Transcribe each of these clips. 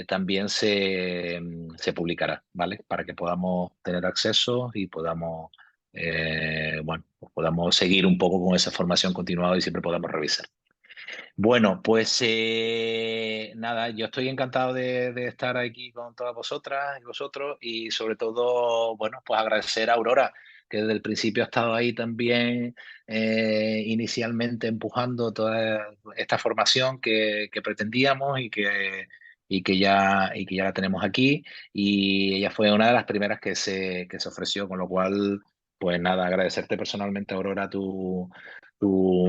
también se publicará, ¿vale? Para que podamos tener acceso y podamos, bueno, pues podamos seguir un poco con esa formación continuada y siempre podamos revisar. Bueno, pues nada, yo estoy encantado de estar aquí con todas vosotras y vosotros y sobre todo, bueno, pues agradecer a Aurora, que desde el principio ha estado ahí también inicialmente empujando toda esta formación que pretendíamos y que ya la tenemos aquí. Y ella fue una de las primeras que se ofreció, con lo cual, pues nada, agradecerte personalmente, Aurora, tu, tu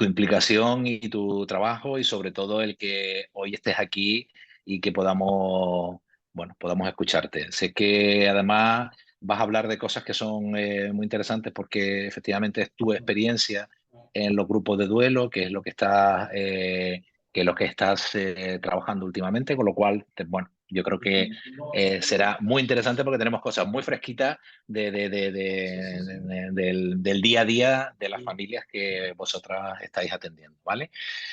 implicación y tu trabajo y sobre todo el que hoy estés aquí y que podamos, bueno, podamos escucharte. Sé que además vas a hablar de cosas que son muy interesantes porque efectivamente es tu experiencia en los grupos de duelo, que es lo que estás trabajando últimamente, con lo cual, bueno, yo creo que será muy interesante porque tenemos cosas muy fresquitas del día a día de las familias que vosotras estáis atendiendo, ¿vale?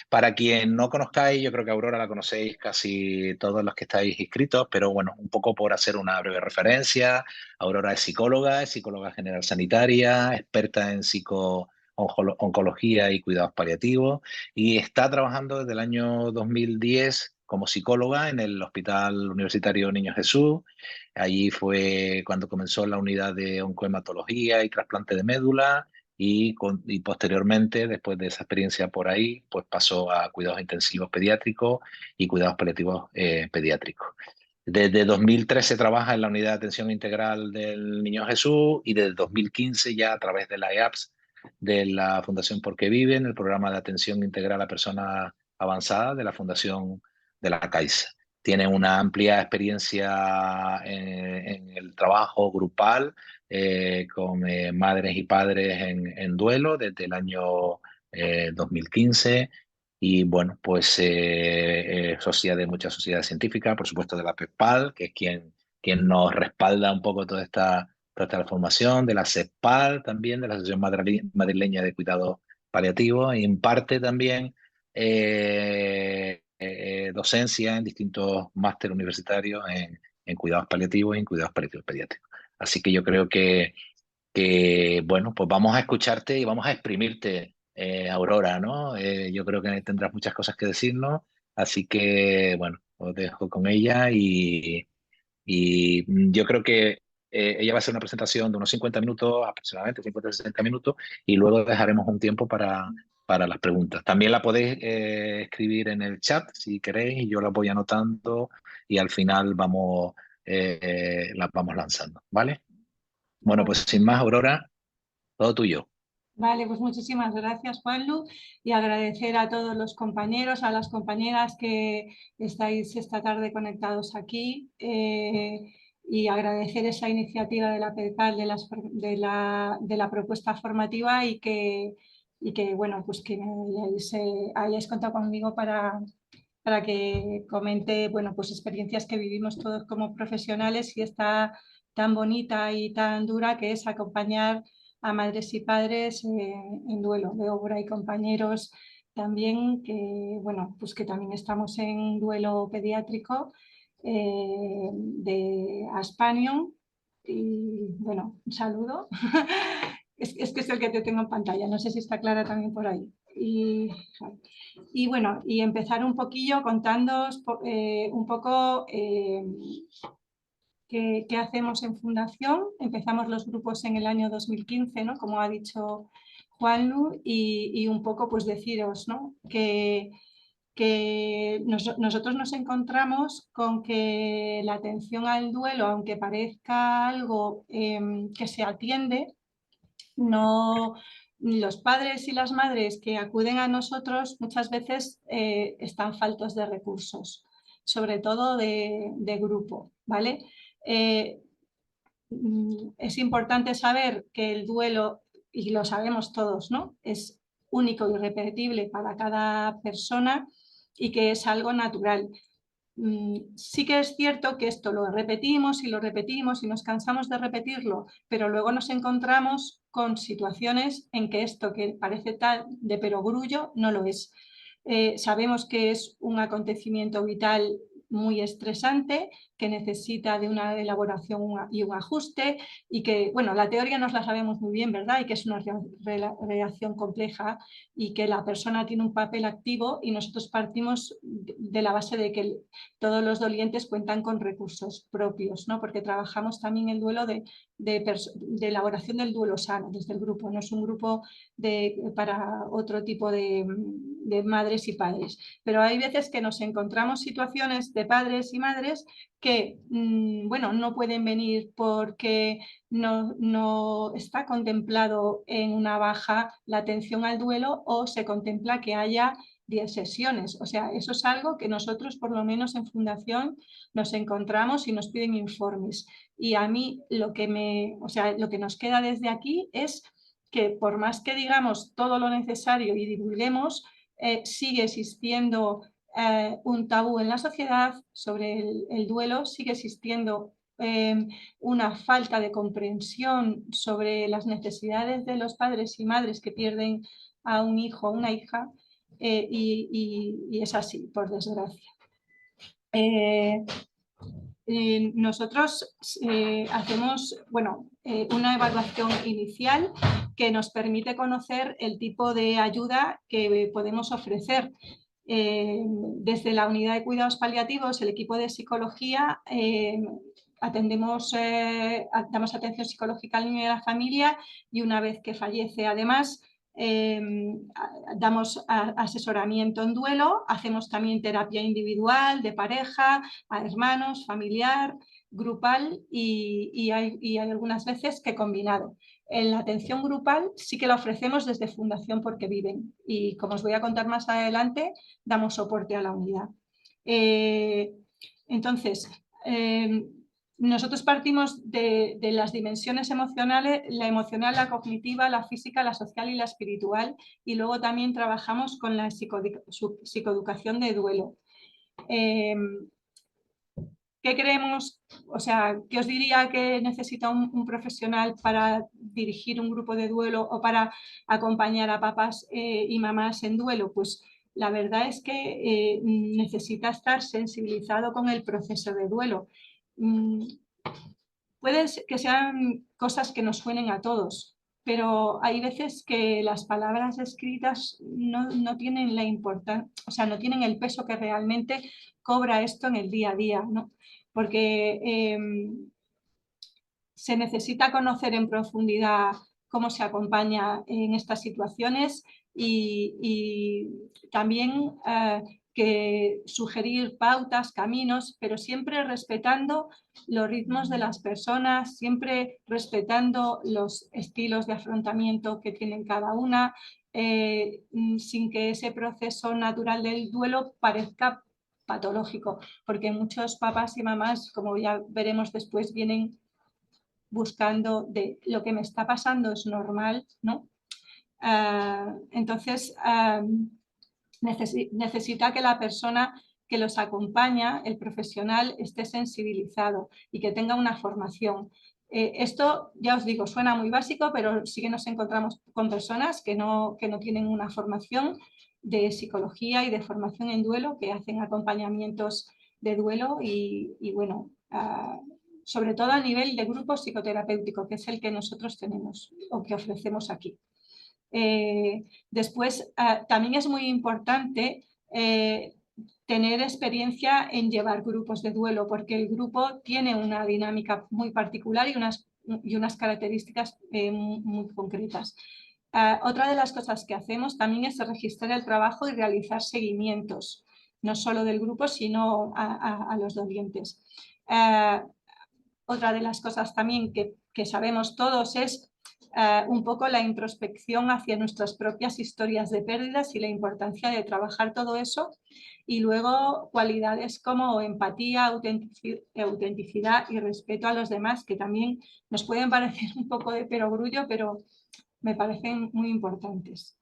Para quien no conozcáis, yo creo que Aurora la conocéis casi todos los que estáis inscritos, pero bueno, un poco por hacer una breve referencia. Aurora es psicóloga general sanitaria, experta en oncología y cuidados paliativos y está trabajando desde el año 2010 como psicóloga en el Hospital Universitario Niño Jesús. Allí fue cuando comenzó la unidad de oncohematología y trasplante de médula y posteriormente, después de esa experiencia por ahí, pues pasó a cuidados intensivos pediátricos y cuidados paliativos pediátricos. Desde 2013 trabaja en la unidad de atención integral del Niño Jesús y desde 2015 ya a través de la EAPS de la Fundación Porque Viven, el programa de atención integral a personas avanzadas de la Fundación de la Caixa. Tiene una amplia experiencia en el trabajo grupal con madres y padres en duelo desde el año 2015 y bueno, pues sociedad de muchas sociedades científicas, por supuesto de la PEPAL, que es quien nos respalda un poco toda esta formación, de la CEPAL también, de la Asociación Madrileña de Cuidados Paliativos, y en parte también docencia en distintos máster universitarios en cuidados paliativos y en cuidados paliativos pediátricos. Así que yo creo bueno, pues vamos a escucharte y vamos a exprimirte, Aurora, ¿no? Yo creo que tendrás muchas cosas que decirnos, así que, bueno, os dejo con ella y yo creo que ella va a hacer una presentación de unos 50 minutos, aproximadamente 50-60 minutos, y luego dejaremos un tiempo para las preguntas. También la podéis escribir en el chat si queréis, y yo las voy anotando y al final las vamos lanzando, ¿vale? Bueno, Vale. pues sin más, Aurora, todo tuyo. Vale, pues muchísimas gracias, Juanlu, y agradecer a todos los compañeros, a las compañeras que estáis esta tarde conectados aquí y agradecer esa iniciativa de la PEPAL de la propuesta formativa y que bueno, pues que hayáis contado conmigo para que comente, bueno, pues experiencias que vivimos todos como profesionales y esta tan bonita y tan dura que es acompañar a madres y padres en duelo. Veo por ahí compañeros también que, bueno, pues que también estamos en duelo pediátrico de Aspanion. Y bueno, un saludo. Es que es el que te tengo en pantalla, no sé si está clara también por ahí. Y bueno, y empezar un poquillo contándoos un poco qué hacemos en Fundación. Empezamos los grupos en el año 2015, ¿no? Como ha dicho Juanlu, y un poco pues deciros, ¿no? que nosotros nos encontramos con que la atención al duelo, aunque parezca algo que se atiende, no, los padres y las madres que acuden a nosotros muchas veces están faltos de recursos, sobre todo de grupo, ¿vale? Eh, es importante saber que el duelo, y lo sabemos todos, ¿no? Es único y irrepetible para cada persona y que es algo natural. Sí que es cierto que esto lo repetimos y nos cansamos de repetirlo, pero luego nos encontramos con situaciones en que esto que parece tal de perogrullo no lo es. Sabemos que es un acontecimiento vital muy estresante, que necesita de una elaboración y un ajuste, y que, bueno, la teoría nos la sabemos muy bien, ¿verdad? Y que es una reacción compleja y que la persona tiene un papel activo, y nosotros partimos de la base de que todos los dolientes cuentan con recursos propios, ¿no? Porque trabajamos también el duelo de elaboración del duelo sano desde el grupo, no es un grupo para otro tipo de madres y padres. Pero hay veces que nos encontramos situaciones de padres y madres que, bueno, no pueden venir porque no está contemplado en una baja la atención al duelo, o se contempla que haya 10 sesiones. O sea, eso es algo que nosotros, por lo menos en Fundación, nos encontramos y nos piden informes. Y a mí lo que lo que nos queda desde aquí es que, por más que digamos todo lo necesario y divulguemos, sigue existiendo un tabú en la sociedad sobre el duelo, sigue existiendo una falta de comprensión sobre las necesidades de los padres y madres que pierden a un hijo o una hija, y es así, por desgracia. Nosotros hacemos, bueno, una evaluación inicial que nos permite conocer el tipo de ayuda que podemos ofrecer. Desde la unidad de cuidados paliativos, el equipo de psicología, damos atención psicológica al niño y a la familia, y una vez que fallece, además, damos asesoramiento en duelo, hacemos también terapia individual, de pareja, a hermanos, familiar, grupal, y hay algunas veces que combinado. En la atención grupal sí que la ofrecemos desde Fundación Porque Viven, y como os voy a contar más adelante, damos soporte a la unidad. Entonces, nosotros partimos de las dimensiones emocionales, la emocional, la cognitiva, la física, la social y la espiritual, y luego también trabajamos con la psicoeducación de duelo. ¿Qué creemos? O sea, ¿qué os diría que necesita un profesional para dirigir un grupo de duelo o para acompañar a papás y mamás en duelo? Pues la verdad es que necesita estar sensibilizado con el proceso de duelo. Puede que sean cosas que nos suenen a todos, pero hay veces que las palabras escritas no tienen la importancia, o sea, no tienen el peso que realmente cobra esto en el día a día, ¿no? Porque se necesita conocer en profundidad cómo se acompaña en estas situaciones, y también que sugerir pautas, caminos, pero siempre respetando los ritmos de las personas, siempre respetando los estilos de afrontamiento que tienen cada una, sin que ese proceso natural del duelo parezca patológico, porque muchos papás y mamás, como ya veremos después, vienen buscando de lo que me está pasando es normal, ¿no? Entonces, necesita que la persona que los acompaña, el profesional, esté sensibilizado y que tenga una formación. Esto, ya os digo, suena muy básico, pero sí que nos encontramos con personas que no tienen una formación de psicología y de formación en duelo, que hacen acompañamientos de duelo y bueno, sobre todo a nivel de grupo psicoterapéutico, que es el que nosotros tenemos o que ofrecemos aquí. Después, también es muy importante tener experiencia en llevar grupos de duelo, porque el grupo tiene una dinámica muy particular y unas características muy concretas. Otra de las cosas que hacemos también es registrar el trabajo y realizar seguimientos, no solo del grupo, sino a los dolientes. Otra de las cosas también que sabemos todos es un poco la introspección hacia nuestras propias historias de pérdidas y la importancia de trabajar todo eso, y luego cualidades como empatía, autenticidad y respeto a los demás, que también nos pueden parecer un poco de perogrullo, pero me parecen muy importantes.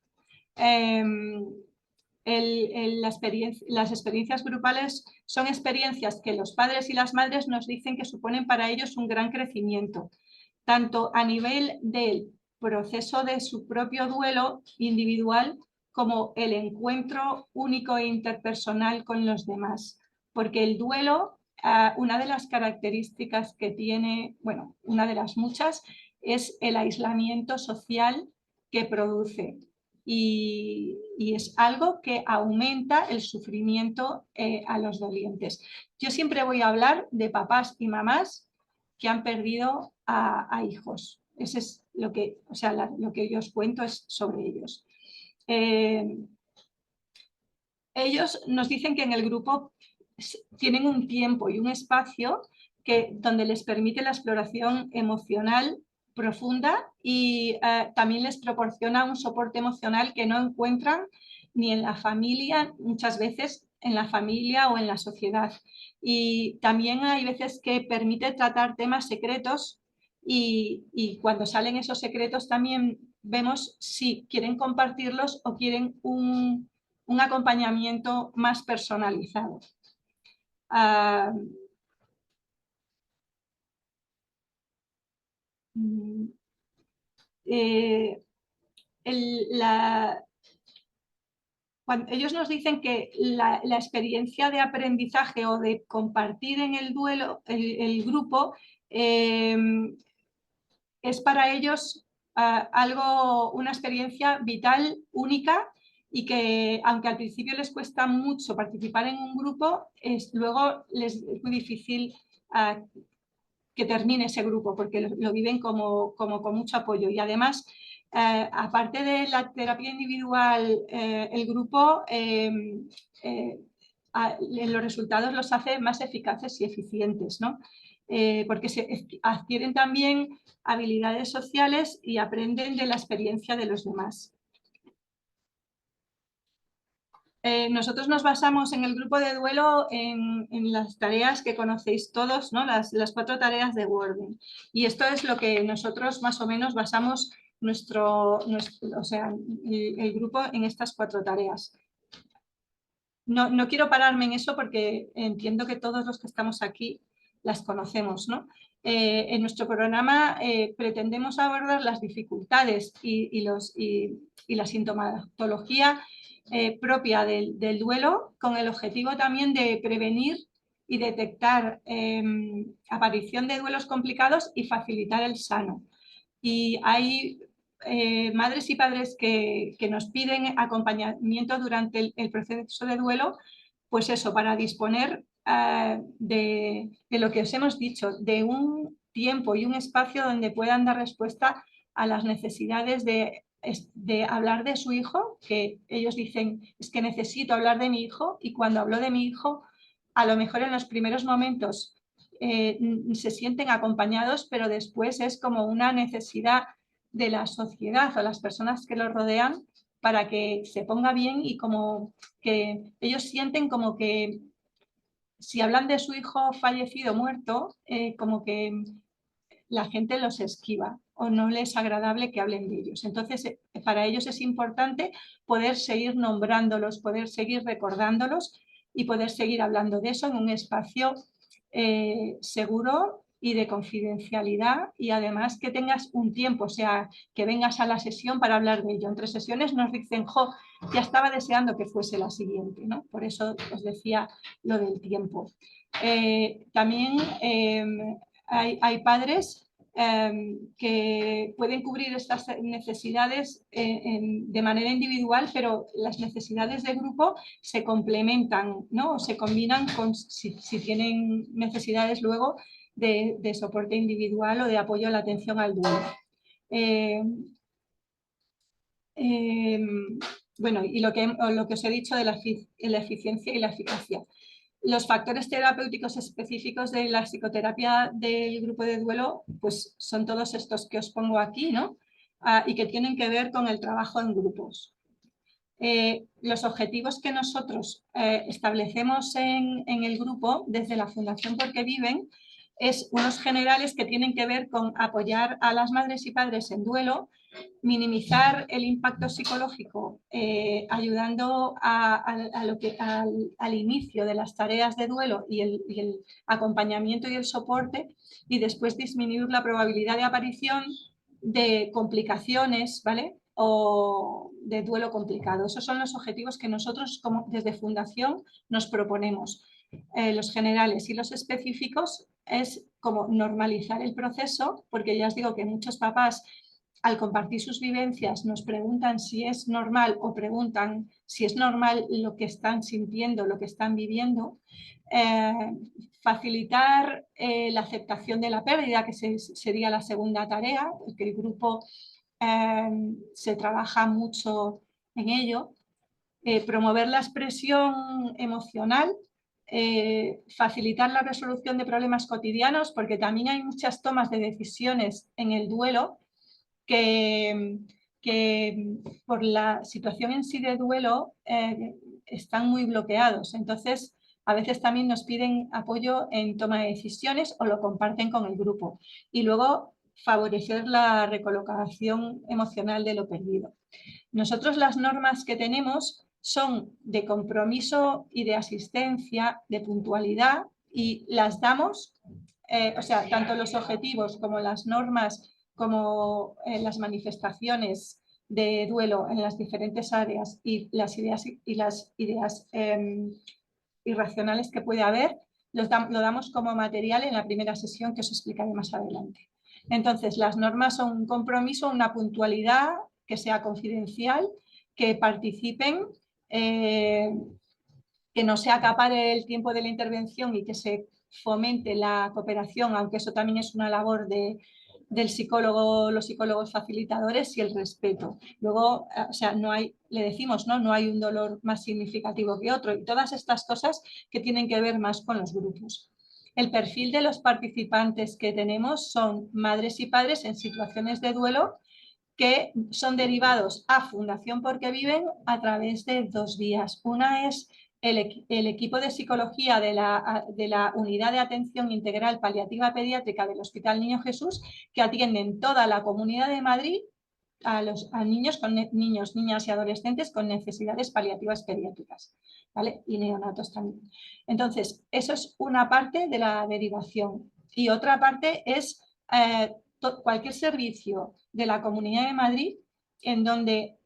Las experiencias grupales son experiencias que los padres y las madres nos dicen que suponen para ellos un gran crecimiento, tanto a nivel del proceso de su propio duelo individual como el encuentro único e interpersonal con los demás, porque el duelo, una de las características que tiene, bueno, una de las muchas, es el aislamiento social que produce. Y es algo que aumenta el sufrimiento a los dolientes. Yo siempre voy a hablar de papás y mamás que han perdido a hijos. Ese es lo que, o sea, lo que yo os cuento es sobre ellos. Ellos nos dicen que en el grupo tienen un tiempo y un espacio donde les permite la exploración emocional profunda y también les proporciona un soporte emocional que no encuentran ni en la familia, muchas veces en la familia o en la sociedad. Y también hay veces que permite tratar temas secretos y cuando salen esos secretos también vemos si quieren compartirlos o quieren un acompañamiento más personalizado. Cuando ellos nos dicen que la experiencia de aprendizaje o de compartir en el duelo, el grupo, es para ellos una experiencia vital, única, y que aunque al principio les cuesta mucho participar en un grupo, luego les es muy difícil que termine ese grupo porque lo viven como con mucho apoyo. Y además, aparte de la terapia individual, el grupo los resultados los hace más eficaces y eficientes, ¿no? Porque se adquieren también habilidades sociales y aprenden de la experiencia de los demás. Nosotros nos basamos en el grupo de duelo en las tareas que conocéis todos, ¿no? Las 4 tareas de Wording. Y esto es lo que nosotros más o menos basamos o sea, el grupo en estas 4 tareas. No quiero pararme en eso porque entiendo que todos los que estamos aquí las conocemos, ¿no? En nuestro programa pretendemos abordar las dificultades y la sintomatología propia del duelo con el objetivo también de prevenir y detectar aparición de duelos complicados y facilitar el sano. Y hay madres y padres que nos piden acompañamiento durante el proceso de duelo, pues eso, para disponer de lo que os hemos dicho, de un tiempo y un espacio donde puedan dar respuesta a las necesidades de hablar de su hijo, que ellos dicen, es que necesito hablar de mi hijo, y cuando hablo de mi hijo, a lo mejor en los primeros momentos se sienten acompañados, pero después es como una necesidad de la sociedad o las personas que lo rodean para que se ponga bien, y como que ellos sienten como que si hablan de su hijo fallecido, muerto, como que la gente los esquiva o no les es agradable que hablen de ellos. Entonces, para ellos es importante poder seguir nombrándolos, poder seguir recordándolos y poder seguir hablando de eso en un espacio seguro y de confidencialidad, y además que tengas un tiempo, o sea, que vengas a la sesión para hablar de ello. Entre sesiones nos dicen, jo, ya estaba deseando que fuese la siguiente, ¿no? Por eso os decía lo del tiempo. También hay padres que pueden cubrir estas necesidades de manera individual, pero las necesidades de grupo se complementan, ¿no? O se combinan con si tienen necesidades luego de soporte individual o de apoyo a la atención al duelo. Bueno, y lo que os he dicho de la eficiencia y la eficacia. Los factores terapéuticos específicos de la psicoterapia del grupo de duelo, pues son todos estos que os pongo aquí, ¿no? Y que tienen que ver con el trabajo en grupos. Los objetivos que nosotros establecemos en el grupo desde la Fundación Porque Viven es unos generales que tienen que ver con apoyar a las madres y padres en duelo, minimizar el impacto psicológico ayudando al inicio de las tareas de duelo y el acompañamiento y el soporte, y después disminuir la probabilidad de aparición de complicaciones, ¿vale? o de duelo complicado. Esos son los objetivos que nosotros desde Fundación nos proponemos. Los generales y los específicos es como normalizar el proceso, porque ya os digo que muchos papás al compartir sus vivencias nos preguntan si es normal o preguntan si es normal lo que están sintiendo, lo que están viviendo. Facilitar la aceptación de la pérdida, que sería la segunda tarea, porque el grupo se trabaja mucho en ello. Promover la expresión emocional, facilitar la resolución de problemas cotidianos, porque también hay muchas tomas de decisiones en el duelo que por la situación en sí de duelo están muy bloqueados. Entonces, a veces también nos piden apoyo en toma de decisiones o lo comparten con el grupo. Y luego favorecer la recolocación emocional de lo perdido. Nosotros las normas que tenemos son de compromiso y de asistencia, de puntualidad, y las damos, o sea, tanto los objetivos como las normas, como las manifestaciones de duelo en las diferentes áreas y las ideas irracionales que puede haber, lo damos como material en la primera sesión que os explicaré más adelante. Entonces, las normas son un compromiso, una puntualidad, que sea confidencial, que participen, que no se acapare el tiempo de la intervención y que se fomente la cooperación, aunque eso también es una labor del psicólogo, los psicólogos facilitadores, y el respeto. Luego, o sea, no hay, le decimos, ¿no? No hay un dolor más significativo que otro, y todas estas cosas que tienen que ver más con los grupos. El perfil de los participantes que tenemos son madres y padres en situaciones de duelo que son derivados a Fundación Porque Viven a través de dos vías. Una es el equipo de psicología de la Unidad de Atención Integral Paliativa Pediátrica del Hospital Niño Jesús, que atienden toda la Comunidad de Madrid a niños, niñas y adolescentes con necesidades paliativas pediátricas, ¿vale? Y neonatos también. Entonces, eso es una parte de la derivación. Y otra parte es cualquier servicio de la Comunidad de Madrid en donde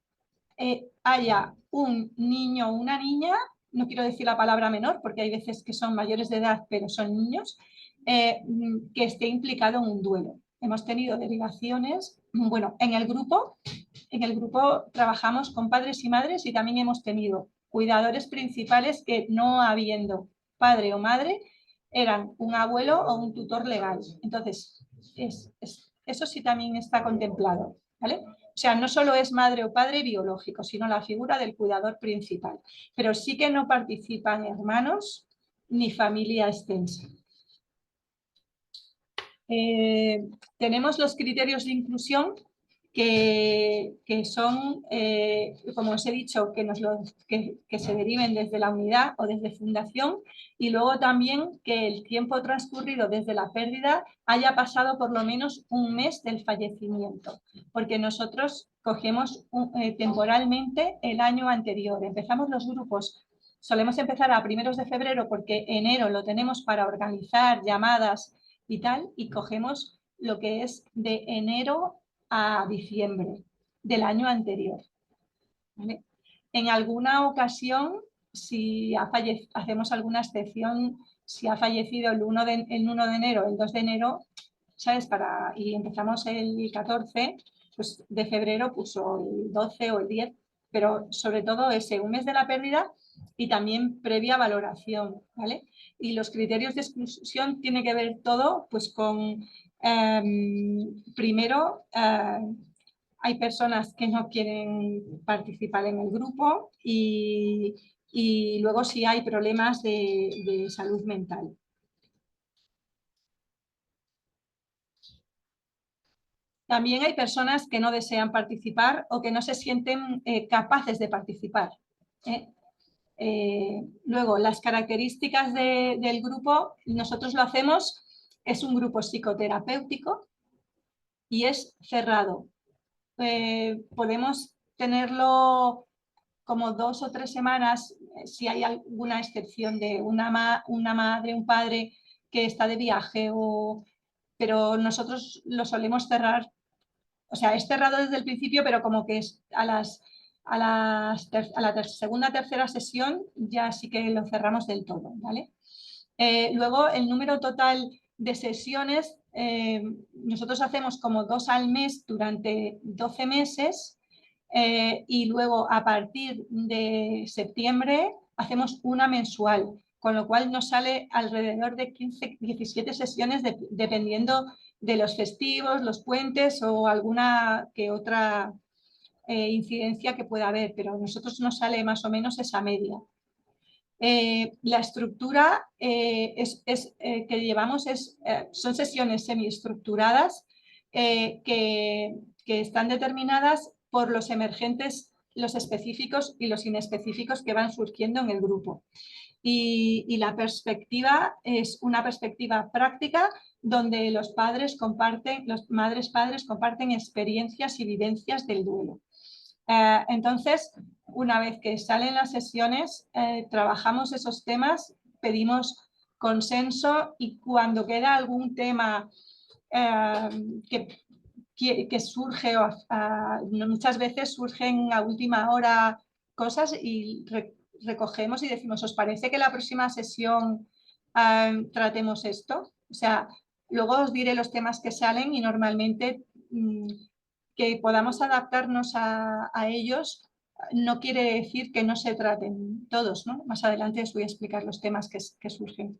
haya un niño o una niña, no quiero decir la palabra menor porque hay veces que son mayores de edad pero son niños, que esté implicado en un duelo. Hemos tenido derivaciones, bueno, en el grupo trabajamos con padres y madres y también hemos tenido cuidadores principales que, no habiendo padre o madre, eran un abuelo o un tutor legal. Entonces, eso sí también está contemplado, ¿vale? O sea, no solo es madre o padre biológico, sino la figura del cuidador principal. Pero sí que no participan hermanos ni familia extensa. Tenemos los criterios de inclusión que son, como os he dicho, que se deriven desde la unidad o desde Fundación, y luego también que el tiempo transcurrido desde la pérdida haya pasado por lo menos un mes del fallecimiento, porque nosotros cogemos temporalmente el año anterior. Empezamos los grupos, solemos empezar a primeros de febrero porque enero lo tenemos para organizar llamadas y tal, y cogemos lo que es de enero a diciembre del año anterior, ¿vale? En alguna ocasión, si hacemos alguna excepción, si ha fallecido el 1 de enero, el 2 de enero, ¿sabes? Y empezamos el 14, pues de febrero puso el 12 o el 10, pero sobre todo ese, un mes de la pérdida y también previa valoración, ¿vale? Y los criterios de exclusión tiene que ver todo pues con, primero, hay personas que no quieren participar en el grupo y luego si hay problemas de salud mental. También hay personas que no desean participar o que no se sienten capaces de participar. Luego, las características del grupo, nosotros lo hacemos, es un grupo psicoterapéutico y es cerrado. Podemos tenerlo como 2 o 3 semanas, si hay alguna excepción de una madre, un padre que está de viaje, pero nosotros lo solemos cerrar o sea, es cerrado desde el principio, pero como que es a la segunda, tercera sesión ya sí que lo cerramos del todo, ¿vale? Luego, el número total de sesiones, nosotros hacemos como 2 al mes durante 12 meses y luego a partir de septiembre hacemos una mensual, con lo cual nos sale alrededor de 15, 17 sesiones dependiendo de los festivos, los puentes o alguna que otra incidencia que pueda haber, pero a nosotros nos sale más o menos esa media. La estructura que llevamos son sesiones semiestructuradas que están determinadas por los emergentes, los específicos y los inespecíficos que van surgiendo en el grupo. Y la perspectiva es una perspectiva práctica donde los madres padres comparten experiencias y vivencias del duelo. Entonces, una vez que salen las sesiones, trabajamos esos temas, pedimos consenso y cuando queda algún tema que surge, muchas veces surgen a última hora cosas y recogemos y decimos, ¿os parece que la próxima sesión tratemos esto? O sea, luego os diré los temas que salen y normalmente que podamos adaptarnos a ellos no quiere decir que no se traten todos, ¿no? Más adelante os voy a explicar los temas que surgen.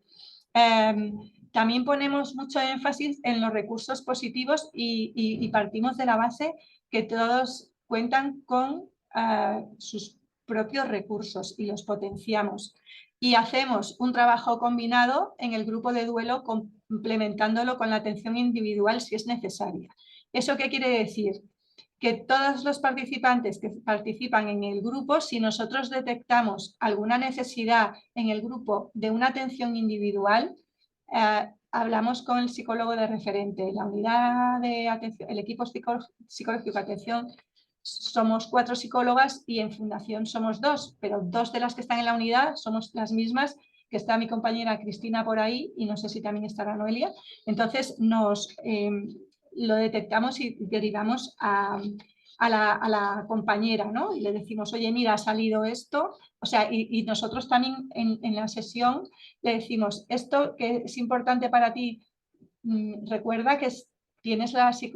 También ponemos mucho énfasis en los recursos positivos y partimos de la base que todos cuentan con sus propios recursos y los potenciamos. Y hacemos un trabajo combinado en el grupo de duelo complementándolo con la atención individual si es necesaria. ¿Eso qué quiere decir? Que todos los participantes que participan en el grupo, si nosotros detectamos alguna necesidad en el grupo de una atención individual, hablamos con el psicólogo de referente. La unidad de atención, el equipo psicológico de atención, somos 4 psicólogas y en fundación somos 2, pero 2 de las que están en la unidad somos las mismas que está mi compañera Cristina por ahí y no sé si también estará Noelia. Entonces lo detectamos y derivamos a la compañera, ¿no? Y le decimos, oye, mira, ha salido esto. O sea, y nosotros también en la sesión le decimos, esto que es importante para ti, recuerda que tienes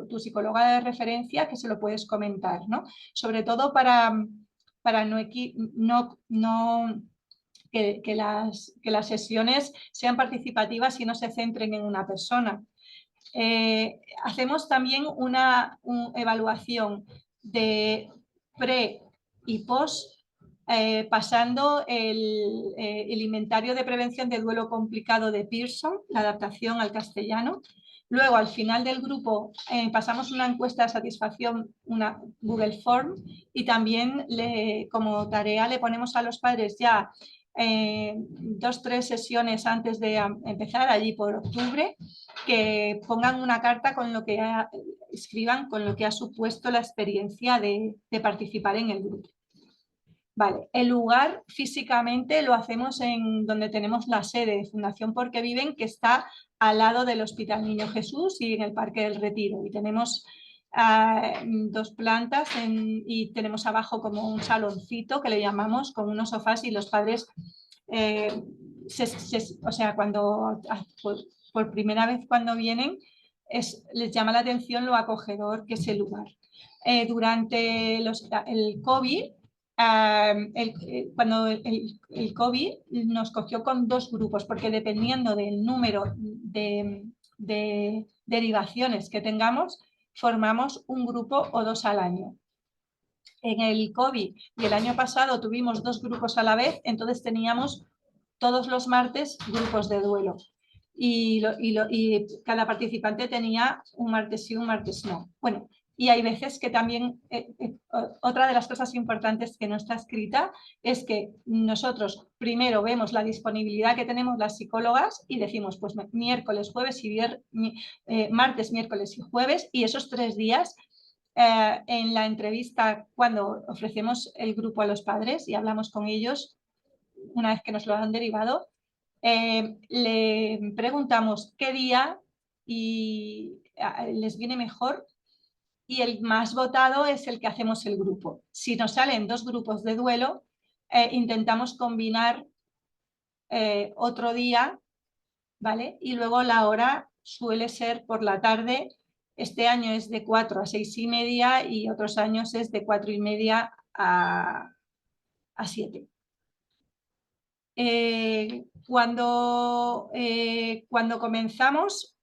tu psicóloga de referencia que se lo puedes comentar, ¿no? Sobre todo para que las sesiones sean participativas y no se centren en una persona. Hacemos también una evaluación de pre y post, pasando el inventario de prevención de duelo complicado de Pearson, la adaptación al castellano. Luego, al final del grupo, pasamos una encuesta de satisfacción, una Google Form, y también como tarea le ponemos a los padres ya 2 o 3 sesiones antes de empezar, allí por octubre, que pongan una carta con lo que escriban con lo que ha supuesto la experiencia de participar en el grupo. Vale, el lugar físicamente lo hacemos en donde tenemos la sede de Fundación Porque Viven, que está al lado del Hospital Niño Jesús y en el Parque del Retiro. Y tenemos 2 plantas y tenemos abajo como un saloncito que le llamamos con unos sofás y los padres, o sea, cuando por primera vez cuando vienen les llama la atención lo acogedor que es el lugar. Durante el COVID, cuando el COVID nos cogió con 2 grupos, porque dependiendo del número de derivaciones que tengamos, formamos un grupo o 2 al año. En el COVID y el año pasado tuvimos 2 grupos a la vez, entonces teníamos todos los martes grupos de duelo. Y cada participante tenía un martes sí, un martes no. Bueno, y hay veces que también, otra de las cosas importantes que no está escrita es que nosotros primero vemos la disponibilidad que tenemos las psicólogas y decimos, pues miércoles, jueves y martes, miércoles y jueves, y esos 3 días en la entrevista cuando ofrecemos el grupo a los padres y hablamos con ellos, una vez que nos lo han derivado, le preguntamos qué día les viene mejor y el más votado es el que hacemos el grupo. Si nos salen 2 grupos de duelo, intentamos combinar otro día, ¿vale? Y luego la hora suele ser por la tarde. Este año es de 4 a 6:30 y otros años es de 4:30 a 7. Cuando comenzamos,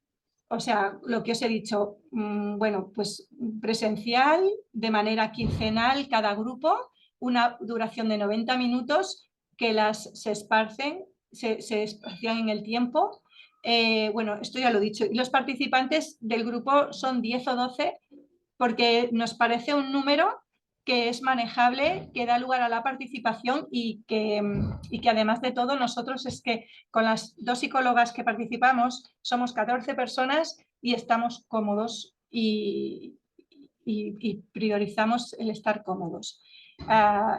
o sea, lo que os he dicho, bueno, pues presencial, de manera quincenal, cada grupo, una duración de 90 minutos que se esparcen en el tiempo. Bueno, esto ya lo he dicho. Y los participantes del grupo son 10 o 12 porque nos parece un número que es manejable, que da lugar a la participación y que además de todo nosotros es que con las 2 psicólogas que participamos somos 14 personas y estamos cómodos y priorizamos el estar cómodos.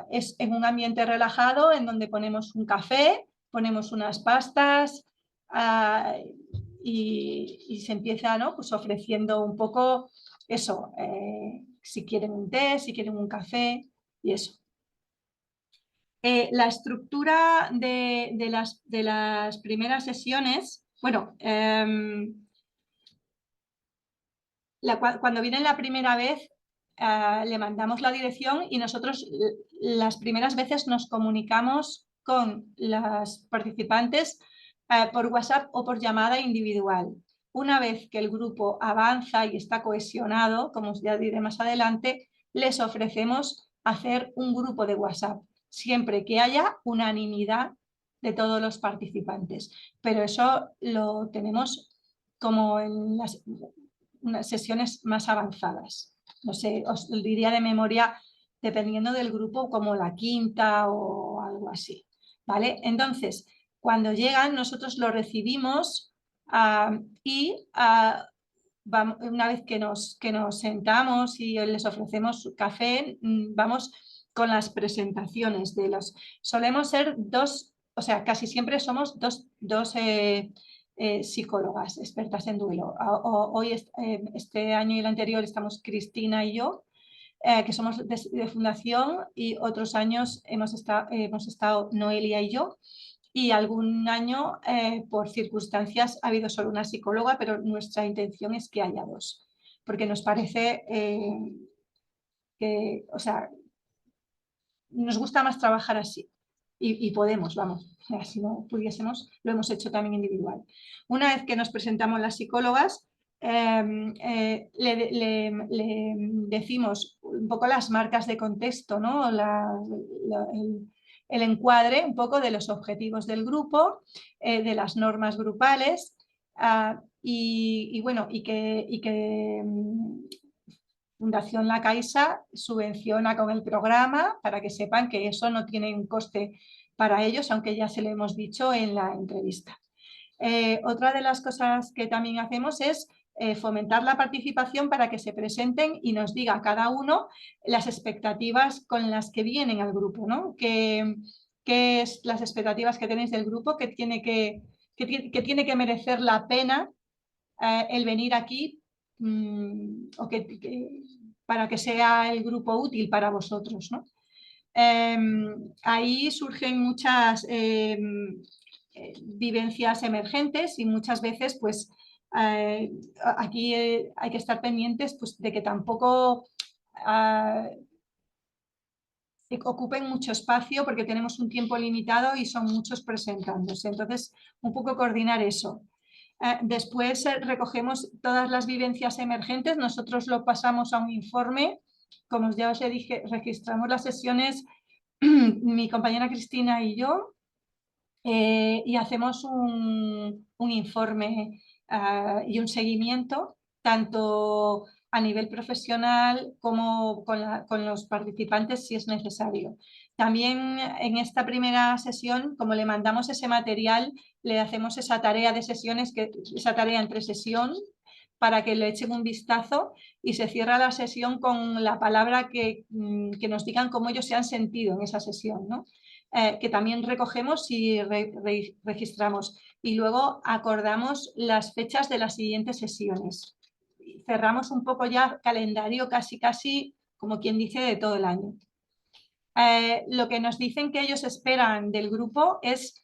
Es en un ambiente relajado en donde ponemos un café, ponemos unas pastas y se empieza, ¿no? Pues ofreciendo un poco eso, si quieren un té, si quieren un café y eso. La estructura de las primeras sesiones, bueno, cuando vienen la primera vez, le mandamos la dirección y nosotros las primeras veces nos comunicamos con las participantes por WhatsApp o por llamada individual. Una vez que el grupo avanza y está cohesionado, como os ya diré más adelante, les ofrecemos hacer un grupo de WhatsApp, siempre que haya unanimidad de todos los participantes. Pero eso lo tenemos como en unas sesiones más avanzadas. No sé, os diría de memoria, dependiendo del grupo, como la quinta o algo así. ¿Vale? Entonces, cuando llegan, nosotros lo recibimos y una vez que nos sentamos y les ofrecemos café, vamos con las presentaciones de los... Solemos ser 2, o sea, casi siempre somos dos psicólogas expertas en duelo. Hoy, este año y el anterior, estamos Cristina y yo, que somos de fundación, y otros años hemos estado Noelia y yo, y algún año, por circunstancias, ha habido solo una psicóloga, pero nuestra intención es que haya 2, porque nos parece que, o sea, nos gusta más trabajar así. Y podemos, vamos, si no pudiésemos, lo hemos hecho también individual. Una vez que nos presentamos las psicólogas, le decimos un poco las marcas de contexto, ¿no? El encuadre un poco de los objetivos del grupo, de las normas grupales, y bueno, y que Fundación La Caixa subvenciona con el programa, para que sepan que eso no tiene un coste para ellos, aunque ya se lo hemos dicho en la entrevista. Otra de las cosas que también hacemos es fomentar la participación para que se presenten y nos diga cada uno las expectativas con las que vienen al grupo, ¿no? ¿Qué es las expectativas que tenéis del grupo? ¿Qué tiene que merecer la pena el venir aquí o para que sea el grupo útil para vosotros, ¿no? Ahí surgen muchas vivencias emergentes y muchas veces pues aquí hay que estar pendientes pues, de que tampoco ocupen mucho espacio, porque tenemos un tiempo limitado y son muchos presentándose. Entonces, un poco coordinar eso. Después recogemos todas las vivencias emergentes, nosotros lo pasamos a un informe, como ya os dije, registramos las sesiones mi compañera Cristina y yo, y hacemos un informe y un seguimiento, tanto a nivel profesional como con los participantes si es necesario. También en esta primera sesión, como le mandamos ese material, le hacemos esa tarea de sesiones, esa tarea entre sesión, para que le echen un vistazo, y se cierra la sesión con la palabra que nos digan cómo ellos se han sentido en esa sesión, ¿no? Que también recogemos y registramos. Y luego acordamos las fechas de las siguientes sesiones. cerramos un poco ya calendario casi como quien dice de todo el año. Lo que nos dicen que ellos esperan del grupo es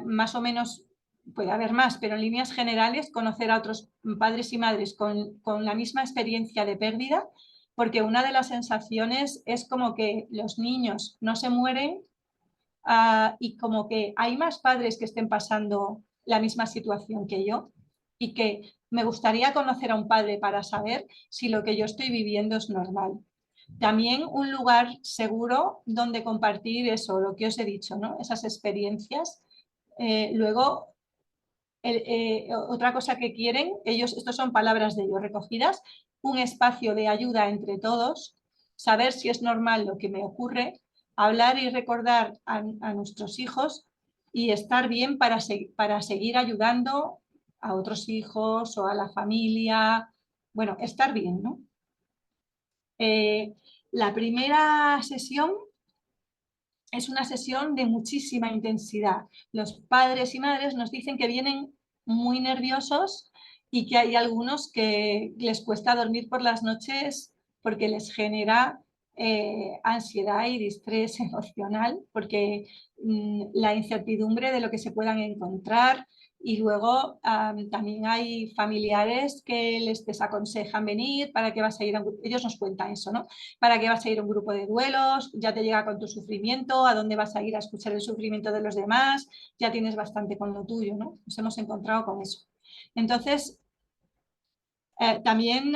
más o menos, puede haber más, pero en líneas generales conocer a otros padres y madres con la misma experiencia de pérdida, porque una de las sensaciones es como que los niños no se mueren y como que hay más padres que estén pasando la misma situación que yo y que me gustaría conocer a un padre para saber si lo que yo estoy viviendo es normal. También un lugar seguro donde compartir eso, lo que os he dicho, ¿no? Esas experiencias. Luego, otra cosa que quieren, ellos, estos son palabras de ellos recogidas, un espacio de ayuda entre todos, saber si es normal lo que me ocurre, hablar y recordar a nuestros hijos y estar bien para seguir ayudando a otros hijos o a la familia. Bueno, estar bien, ¿no? La primera sesión es una sesión de muchísima intensidad. Los padres y madres nos dicen que vienen muy nerviosos y que hay algunos que les cuesta dormir por las noches porque les genera ansiedad y distrés emocional, porque la incertidumbre de lo que se puedan encontrar. Y luego también hay familiares que les desaconsejan venir, para que vas a ir a un... Ellos nos cuentan eso, ¿no? ¿Para qué vas a ir a un grupo de duelos? Ya te llega con tu sufrimiento, ¿a dónde vas a ir a escuchar el sufrimiento de los demás? Ya tienes bastante con lo tuyo, ¿no? Nos hemos encontrado con eso. Entonces, también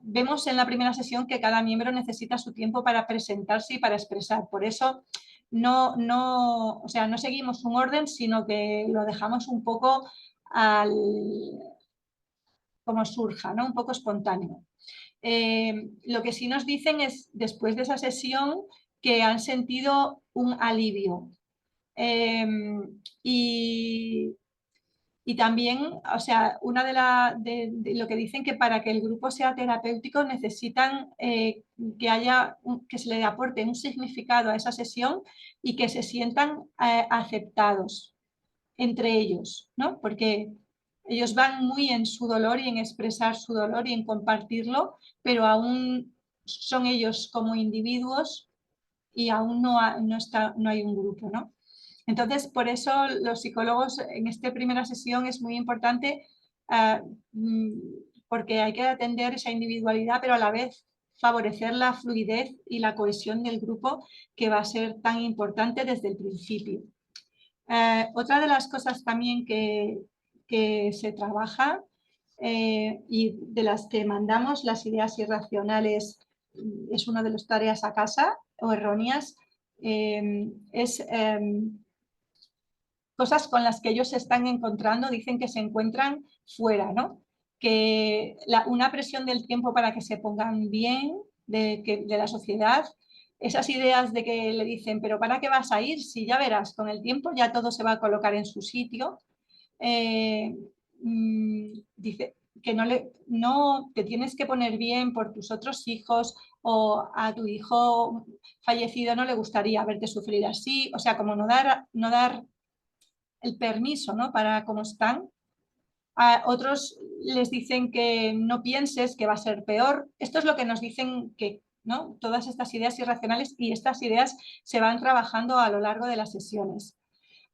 vemos en la primera sesión que cada miembro necesita su tiempo para presentarse y para expresar. Por eso o sea, no seguimos un orden, sino que lo dejamos un poco como surja, ¿no? Un poco espontáneo. Lo que sí nos dicen es, después de esa sesión, que han sentido un alivio. Y, y también, o sea, una de lo que dicen, que para que el grupo sea terapéutico necesitan que se le aporte un significado a esa sesión y que se sientan aceptados entre ellos, ¿no? Porque ellos van muy en su dolor y en expresar su dolor y en compartirlo, pero aún son ellos como individuos y aún no hay un grupo, ¿no? Entonces, por eso los psicólogos en esta primera sesión es muy importante mm, porque hay que atender esa individualidad, pero a la vez favorecer la fluidez y la cohesión del grupo, que va a ser tan importante desde el principio. Otra de las cosas también que se trabaja y de las que mandamos, las ideas irracionales, es una de las tareas a casa o erróneas, es cosas con las que ellos se están encontrando, dicen que se encuentran fuera, ¿no? Que una presión del tiempo para que se pongan bien de la sociedad, esas ideas de que le dicen, pero ¿para qué vas a ir? Si ya verás, con el tiempo ya todo se va a colocar en su sitio. Dice que no te tienes que poner bien por tus otros hijos, o a tu hijo fallecido no le gustaría verte sufrir así, o sea, como no dar el permiso, ¿no? Para cómo están. A otros les dicen que no pienses que va a ser peor. Esto es lo que nos dicen, que, ¿no? Todas estas ideas irracionales, y estas ideas se van trabajando a lo largo de las sesiones.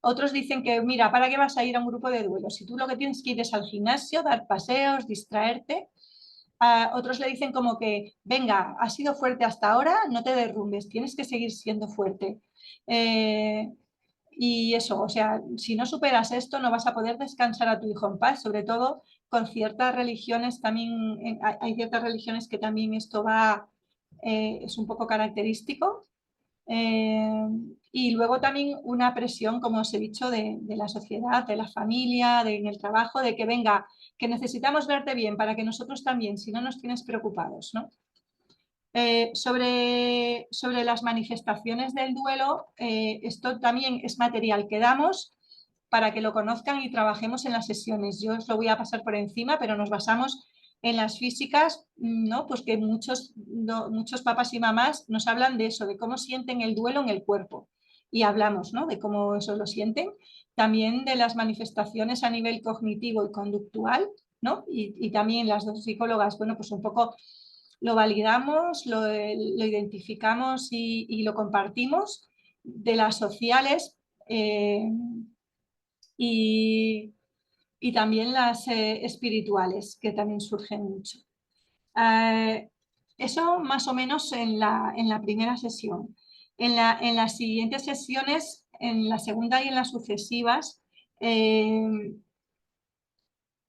Otros dicen que, mira, ¿para qué vas a ir a un grupo de duelo? Si tú lo que tienes que ir es al gimnasio, dar paseos, distraerte. Otros le dicen como que, venga, has sido fuerte hasta ahora, no te derrumbes, tienes que seguir siendo fuerte. Y eso, o sea, si no superas esto, no vas a poder descansar a tu hijo en paz, sobre todo con ciertas religiones también, hay ciertas religiones que también esto es un poco característico. Eh, y luego también una presión, como os he dicho, de la sociedad, de la familia, en el trabajo, de que venga, que necesitamos verte bien para que nosotros también, si no nos tienes preocupados, ¿no? Sobre las manifestaciones del duelo, esto también es material que damos para que lo conozcan y trabajemos en las sesiones. Yo os lo voy a pasar por encima, pero nos basamos en las físicas, ¿no? Pues que muchos papás y mamás nos hablan de eso, de cómo sienten el duelo en el cuerpo. Y hablamos, ¿no? De cómo eso lo sienten. También de las manifestaciones a nivel cognitivo y conductual, ¿no? Y también las dos psicólogas, bueno, pues un poco lo validamos, lo identificamos y lo compartimos. De las sociales y, y también las espirituales, que también surgen mucho. Eso más o menos en la primera sesión. En las siguientes sesiones, en la segunda y en las sucesivas,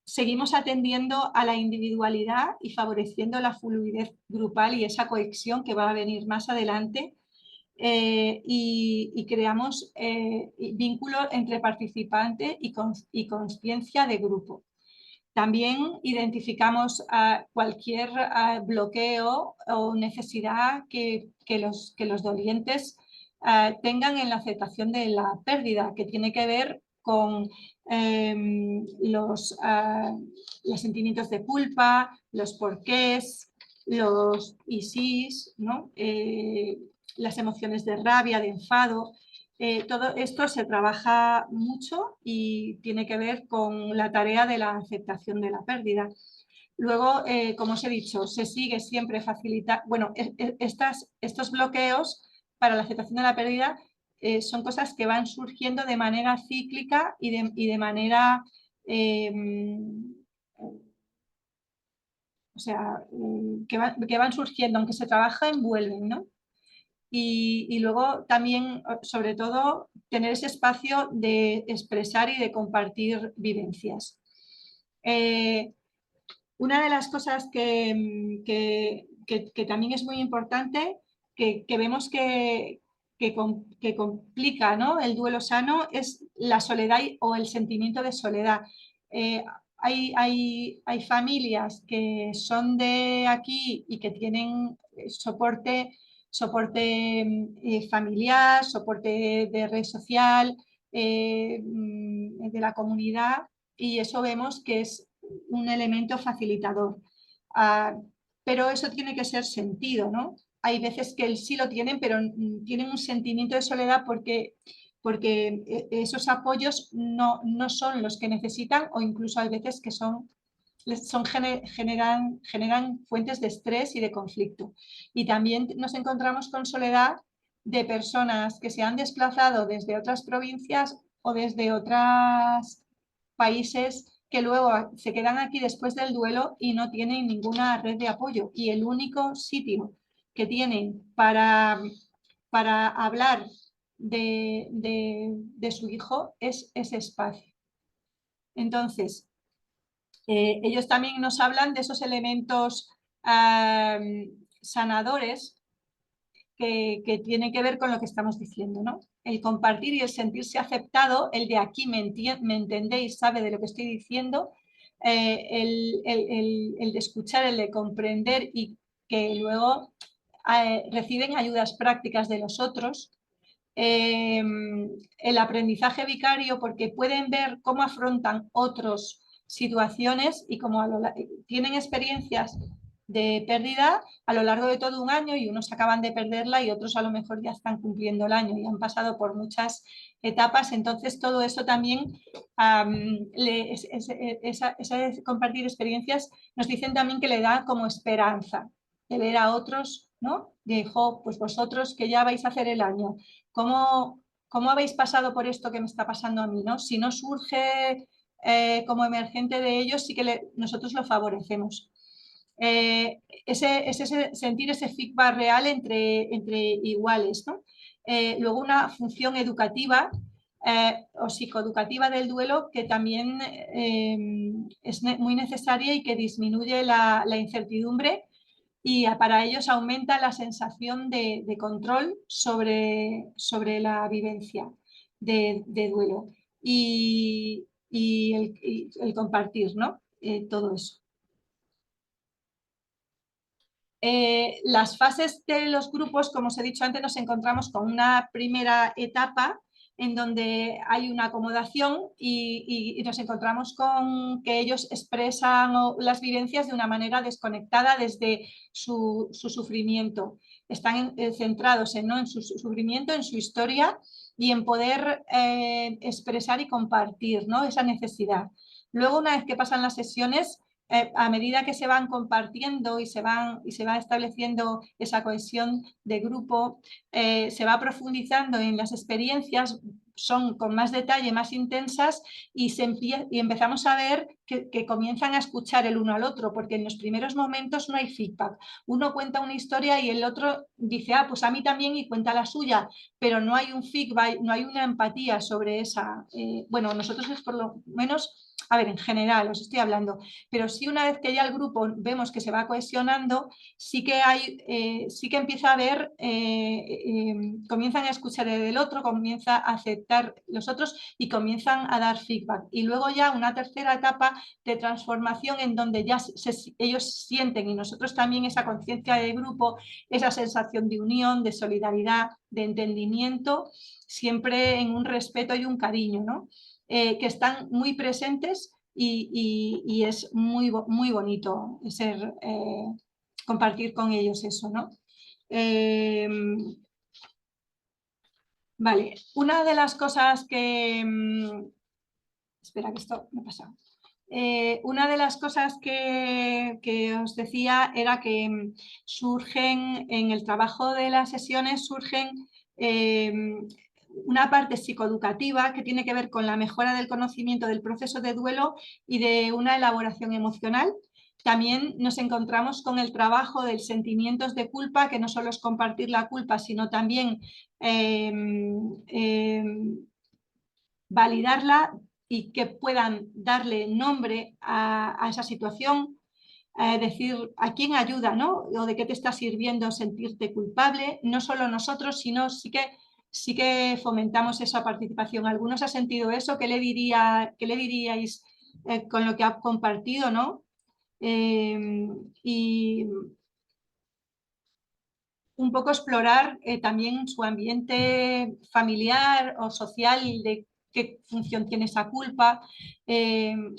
seguimos atendiendo a la individualidad y favoreciendo la fluidez grupal y esa cohesión que va a venir más adelante. Y creamos vínculos entre participante y conciencia de grupo. También identificamos cualquier bloqueo o necesidad que los dolientes tengan en la aceptación de la pérdida, que tiene que ver con los sentimientos de culpa, los porqués, los y sís, ¿no? Las emociones de rabia, de enfado. Todo esto se trabaja mucho y tiene que ver con la tarea de la aceptación de la pérdida. Luego, como os he dicho, se sigue siempre facilitar, bueno, estos bloqueos para la aceptación de la pérdida son cosas que van surgiendo de manera cíclica y de manera, o sea, que van surgiendo, aunque se trabaja, envuelven, ¿no? Y luego también, sobre todo, tener ese espacio de expresar y de compartir vivencias. Una de las cosas que también es muy importante, que vemos que complica, ¿no?, el duelo sano, es la soledad o el sentimiento de soledad. Eh, hay familias que son de aquí y que tienen soporte familiar, soporte de red social, de la comunidad, y eso vemos que es un elemento facilitador. Ah, pero eso tiene que ser sentido, ¿no? Hay veces que sí lo tienen, pero tienen un sentimiento de soledad porque esos apoyos no son los que necesitan, o incluso hay veces que generan fuentes de estrés y de conflicto. Y también nos encontramos con soledad de personas que se han desplazado desde otras provincias o desde otros países, que luego se quedan aquí después del duelo y no tienen ninguna red de apoyo. Y el único sitio que tienen para hablar de su hijo es ese espacio. Entonces, ellos también nos hablan de esos elementos sanadores que tienen que ver con lo que estamos diciendo, ¿no? El compartir y el sentirse aceptado, el de aquí me entendéis, sabe de lo que estoy diciendo, el de escuchar, el de comprender, y que luego reciben ayudas prácticas de los otros. El aprendizaje vicario, porque pueden ver cómo afrontan otros situaciones y cómo tienen experiencias de pérdida a lo largo de todo un año, y unos acaban de perderla y otros a lo mejor ya están cumpliendo el año y han pasado por muchas etapas. Entonces todo eso también, ese compartir experiencias, nos dicen también que le da como esperanza de ver a otros, ¿no? De, pues vosotros que ya vais a hacer el año, ¿cómo habéis pasado por esto que me está pasando a mí, ¿no? Si no surge como emergente de ellos, sí que nosotros lo favorecemos. Sentir ese feedback real entre iguales, ¿no? Luego una función educativa o psicoeducativa del duelo, que también es muy necesaria y que disminuye la incertidumbre, y para ellos aumenta la sensación de control sobre la vivencia de duelo y el compartir, ¿no? Todo eso. Las fases de los grupos, como os he dicho antes, nos encontramos con una primera etapa en donde hay una acomodación y nos encontramos con que ellos expresan las vivencias de una manera desconectada desde su sufrimiento. Están centrados en su sufrimiento, en su historia, y en poder expresar y compartir, ¿no? Esa necesidad. Luego, una vez que pasan las sesiones, a medida que se van compartiendo y se va estableciendo esa cohesión de grupo, se va profundizando en las experiencias, son con más detalle, más intensas, y empezamos a ver que comienzan a escuchar el uno al otro, porque en los primeros momentos no hay feedback. Uno cuenta una historia y el otro dice, ah, pues a mí también, y cuenta la suya, pero no hay un feedback, no hay una empatía sobre esa. Bueno, nosotros es por lo menos, a ver, en general os estoy hablando, pero sí, una vez que ya el grupo vemos que se va cohesionando, sí que empieza a haber, comienzan a escuchar el otro, comienza a aceptar los otros y comienzan a dar feedback. Y luego ya una tercera etapa de transformación en donde ya ellos sienten, y nosotros también, esa conciencia de grupo, esa sensación de unión, de solidaridad, de entendimiento, siempre en un respeto y un cariño, ¿no? Que están muy presentes y es muy, muy bonito ser, compartir con ellos eso, ¿no? Vale, una de las cosas que... espera, que esto me ha pasado. Una de las cosas que os decía era que surgen, en el trabajo de las sesiones, surgen una parte psicoeducativa que tiene que ver con la mejora del conocimiento del proceso de duelo y de una elaboración emocional. También nos encontramos con el trabajo de sentimientos de culpa, que no solo es compartir la culpa, sino también validarla y que puedan darle nombre a esa situación, decir a quién ayuda, ¿no? O de qué te está sirviendo sentirte culpable. No solo nosotros, sino sí que fomentamos esa participación. ¿Algunos ha sentido eso? ¿Qué le diríais con lo que ha compartido, ¿no? Y un poco explorar también su ambiente familiar o social, de qué función tiene esa culpa.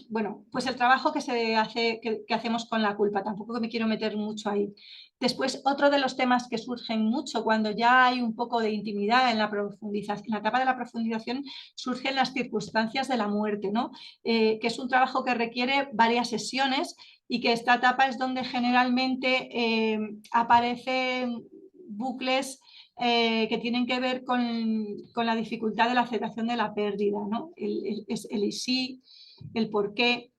Bueno, pues el trabajo que se hace, que hacemos con la culpa, tampoco me quiero meter mucho ahí. Después, otro de los temas que surgen mucho cuando ya hay un poco de intimidad en la profundización, en la etapa de la profundización, surgen las circunstancias de la muerte, ¿no? Que es un trabajo que requiere varias sesiones y que esta etapa es donde generalmente aparecen bucles que tienen que ver con la dificultad de la aceptación de la pérdida, ¿no? El y sí, el por qué.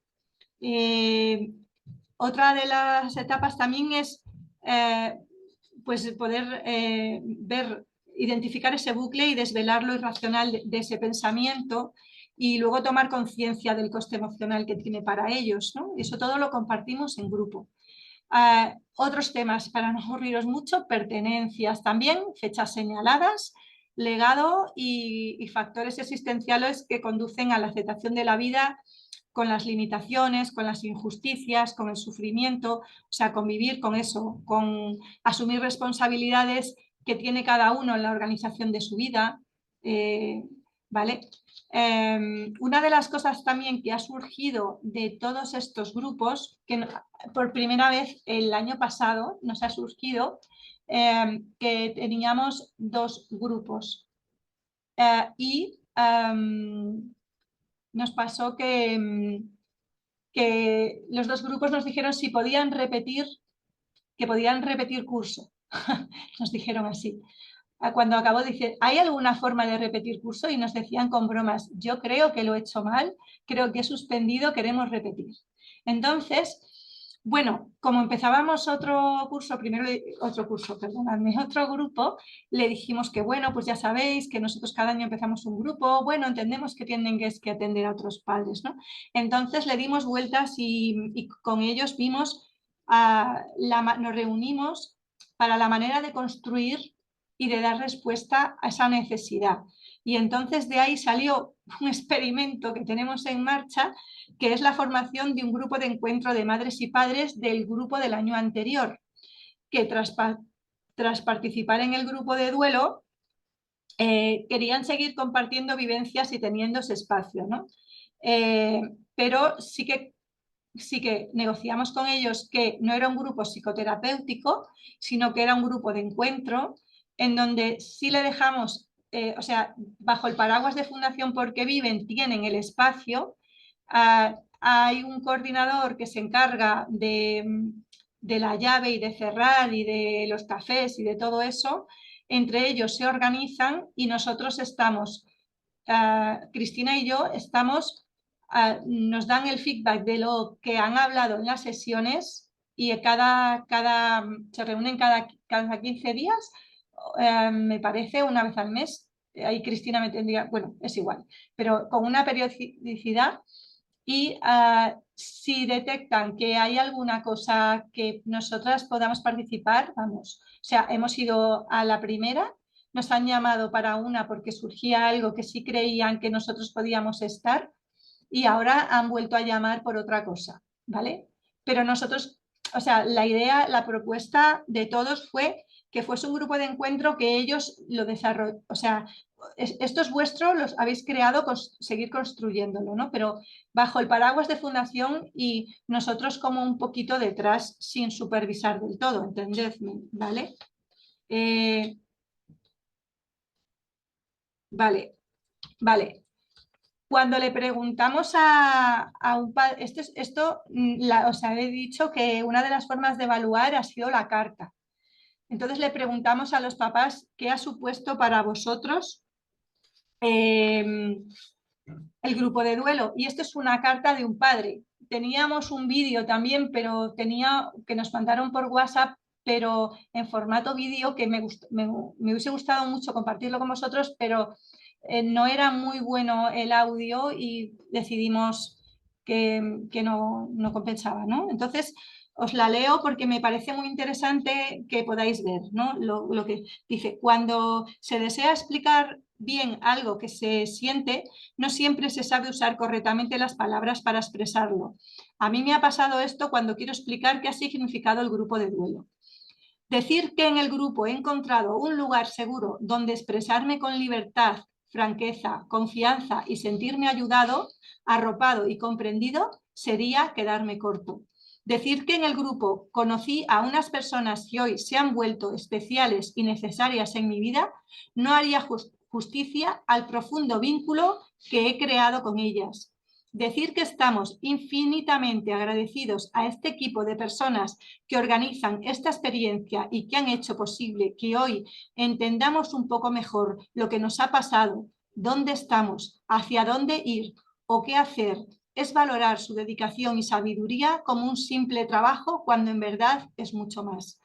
Otra de las etapas también es pues poder identificar ese bucle y desvelar lo irracional de ese pensamiento, y luego tomar conciencia del coste emocional que tiene para ellos, ¿no? Eso todo lo compartimos en grupo. Otros temas, para no aburriros mucho, pertenencias también, fechas señaladas, legado y factores existenciales que conducen a la aceptación de la vida con las limitaciones, con las injusticias, con el sufrimiento, o sea, convivir con eso, con asumir responsabilidades que tiene cada uno en la organización de su vida, ¿vale? Una de las cosas también que ha surgido de todos estos grupos, que por primera vez el año pasado nos ha surgido, que teníamos dos grupos y nos pasó que los dos grupos nos dijeron si podían repetir, que podían repetir curso. Nos dijeron así. Cuando acabó, dice, ¿hay alguna forma de repetir curso? Y nos decían con bromas, yo creo que lo he hecho mal, creo que he suspendido, queremos repetir. Entonces, bueno, como empezábamos otro curso, perdonadme, otro grupo, le dijimos que bueno, pues ya sabéis que nosotros cada año empezamos un grupo, bueno, entendemos que tienen que atender a otros padres, ¿no? Entonces le dimos vueltas y con ellos vimos, nos reunimos para la manera de construir y de dar respuesta a esa necesidad. Y entonces de ahí salió un experimento que tenemos en marcha, que es la formación de un grupo de encuentro de madres y padres del grupo del año anterior, que tras participar en el grupo de duelo, querían seguir compartiendo vivencias y teniendo ese espacio, ¿no? Pero sí que negociamos con ellos que no era un grupo psicoterapéutico, sino que era un grupo de encuentro en donde sí le dejamos o sea, bajo el paraguas de Fundación Porque Viven tienen el espacio. Hay un coordinador que se encarga de la llave y de cerrar y de los cafés y de todo eso. Entre ellos se organizan y nosotros estamos, Cristina y yo estamos, nos dan el feedback de lo que han hablado en las sesiones y se reúnen cada 15 días, me parece, una vez al mes. Ahí Cristina me tendría, bueno, es igual, pero con una periodicidad. Y si detectan que hay alguna cosa que nosotras podamos participar, vamos. O sea, hemos ido a la primera, nos han llamado para una porque surgía algo que sí creían que nosotros podíamos estar y ahora han vuelto a llamar por otra cosa, ¿vale? Pero nosotros, o sea, la idea, la propuesta de todos fue que fuese un grupo de encuentro que ellos lo desarrollen, o sea, esto es vuestro, los habéis creado, seguir construyéndolo, ¿no? Pero bajo el paraguas de Fundación y nosotros como un poquito detrás sin supervisar del todo, entendedme, ¿vale? Vale, vale. Cuando le preguntamos a un padre, os he dicho que una de las formas de evaluar ha sido la carta. Entonces le preguntamos a los papás qué ha supuesto para vosotros el grupo de duelo. Y esto es una carta de un padre. Teníamos un vídeo también, pero que nos mandaron por WhatsApp, pero en formato vídeo que me hubiese gustado mucho compartirlo con vosotros, pero no era muy bueno el audio y decidimos que no compensaba, ¿no? Entonces, os la leo porque me parece muy interesante que podáis ver, ¿no? Lo que dice, cuando se desea explicar bien algo que se siente, no siempre se sabe usar correctamente las palabras para expresarlo. A mí me ha pasado esto cuando quiero explicar qué ha significado el grupo de duelo. Decir que en el grupo he encontrado un lugar seguro donde expresarme con libertad, franqueza, confianza y sentirme ayudado, arropado y comprendido sería quedarme corto. Decir que en el grupo conocí a unas personas que hoy se han vuelto especiales y necesarias en mi vida no haría justicia al profundo vínculo que he creado con ellas. Decir que estamos infinitamente agradecidos a este equipo de personas que organizan esta experiencia y que han hecho posible que hoy entendamos un poco mejor lo que nos ha pasado, dónde estamos, hacia dónde ir o qué hacer, es valorar su dedicación y sabiduría como un simple trabajo cuando en verdad es mucho más.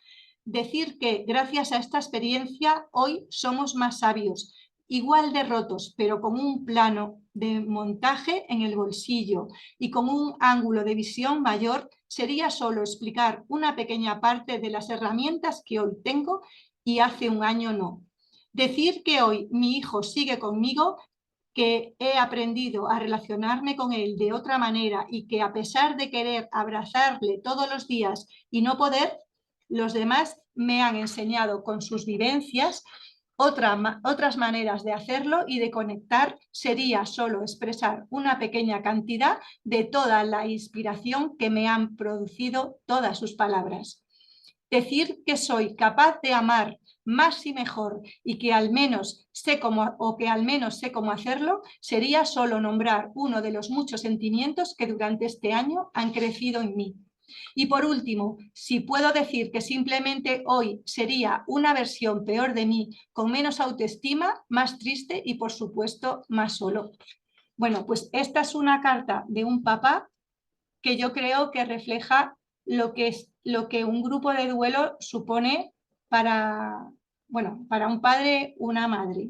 Decir que gracias a esta experiencia hoy somos más sabios, igual de rotos, pero con un plano de montaje en el bolsillo y con un ángulo de visión mayor, sería solo explicar una pequeña parte de las herramientas que hoy tengo y hace un año no. Decir que hoy mi hijo sigue conmigo, que he aprendido a relacionarme con él de otra manera y que a pesar de querer abrazarle todos los días y no poder, los demás me han enseñado con sus vivencias otras maneras de hacerlo y de conectar sería solo expresar una pequeña cantidad de toda la inspiración que me han producido todas sus palabras. Decir que soy capaz de amar más y mejor y que al menos sé cómo hacerlo sería solo nombrar uno de los muchos sentimientos que durante este año han crecido en mí. Y por último, si puedo decir que simplemente hoy sería una versión peor de mí, con menos autoestima, más triste y por supuesto más solo. Bueno, pues esta es una carta de un papá que yo creo que refleja lo que un grupo de duelo supone para un padre, una madre.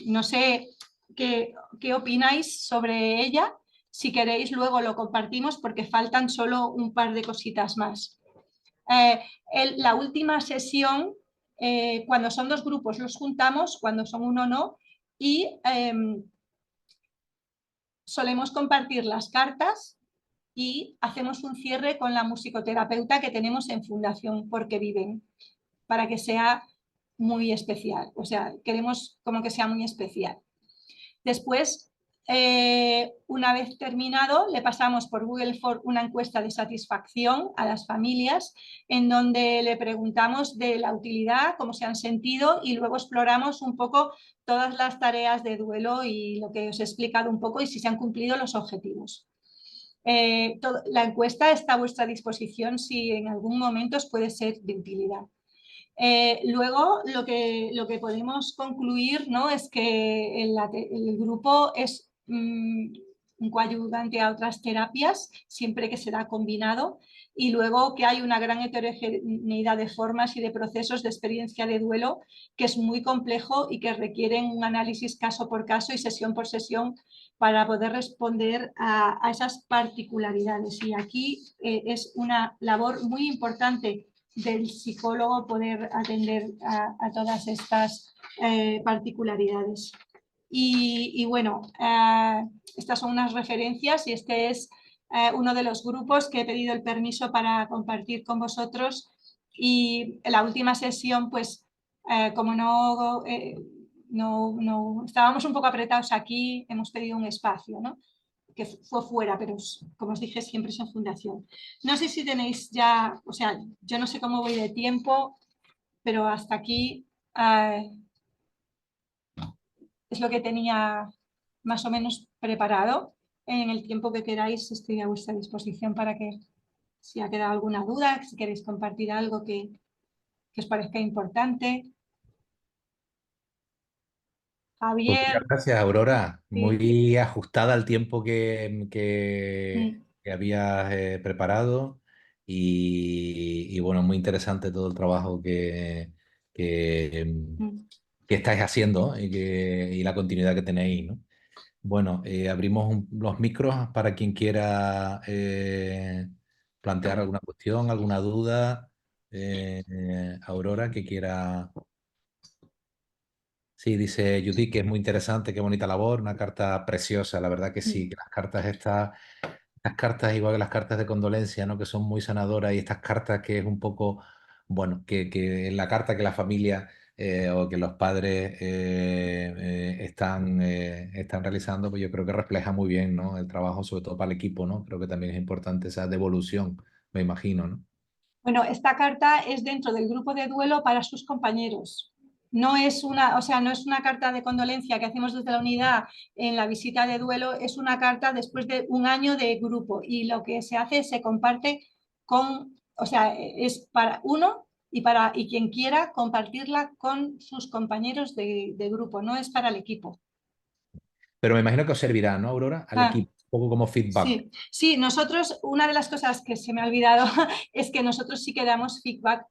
No sé qué opináis sobre ella. Si queréis, luego lo compartimos porque faltan solo un par de cositas más. La última sesión, cuando son dos grupos, los juntamos, cuando son uno no, y solemos compartir las cartas y hacemos un cierre con la musicoterapeuta que tenemos en Fundación Porque Viven, para que sea muy especial. O sea, queremos como que sea muy especial. Después Una vez terminado, le pasamos por Google Form una encuesta de satisfacción a las familias en donde le preguntamos de la utilidad, cómo se han sentido y luego exploramos un poco todas las tareas de duelo y lo que os he explicado un poco y si se han cumplido los objetivos. La encuesta está a vuestra disposición si en algún momento os puede ser de utilidad. Luego, lo que podemos concluir, ¿no?, es que el grupo es un coayudante a otras terapias, siempre que se da combinado, y luego que hay una gran heterogeneidad de formas y de procesos de experiencia de duelo que es muy complejo y que requieren un análisis caso por caso y sesión por sesión para poder responder a esas particularidades. Y aquí es una labor muy importante del psicólogo poder atender a todas estas particularidades. Y bueno, estas son unas referencias y este es uno de los grupos que he pedido el permiso para compartir con vosotros. Y en la última sesión, pues como no estábamos un poco apretados aquí, hemos pedido un espacio, ¿no?, que fue fuera, pero como os dije, siempre es en fundación. No sé si tenéis ya, o sea, yo no sé cómo voy de tiempo, pero hasta aquí es lo que tenía más o menos preparado. En el tiempo que queráis estoy a vuestra disposición para que, si ha quedado alguna duda, si queréis compartir algo que os parezca importante. Pues muchas Javier. gracias, Aurora. Sí. Muy ajustada al tiempo Mm. que habías preparado y bueno, muy interesante todo el trabajo Mm. que estáis haciendo y la continuidad que tenéis, ¿no? Bueno, abrimos los micros para quien quiera plantear alguna cuestión, alguna duda. Aurora, que quiera. Sí, dice Judith que es muy interesante, qué bonita labor, una carta preciosa, la verdad que sí, que las cartas igual que las cartas de condolencia, ¿no? Que son muy sanadoras y estas cartas que es un poco, bueno, que en la carta que la familia o que los padres están realizando, pues yo creo que refleja muy bien, ¿no? El trabajo, sobre todo para el equipo, ¿no? Creo que también es importante esa devolución, me imagino, ¿no? Bueno, esta carta es dentro del grupo de duelo para sus compañeros. No es una, o sea, no es una carta de condolencia que hacemos desde la unidad en la visita de duelo, es una carta después de un año de grupo y lo que se hace es se comparte con, o sea, es para uno y quien quiera compartirla con sus compañeros de grupo, no es para el equipo. Pero me imagino que os servirá, ¿no, Aurora? Al Ah, equipo, un poco como feedback. sí, sí, nosotros, una de las cosas que se me ha olvidado es que nosotros sí que damos feedback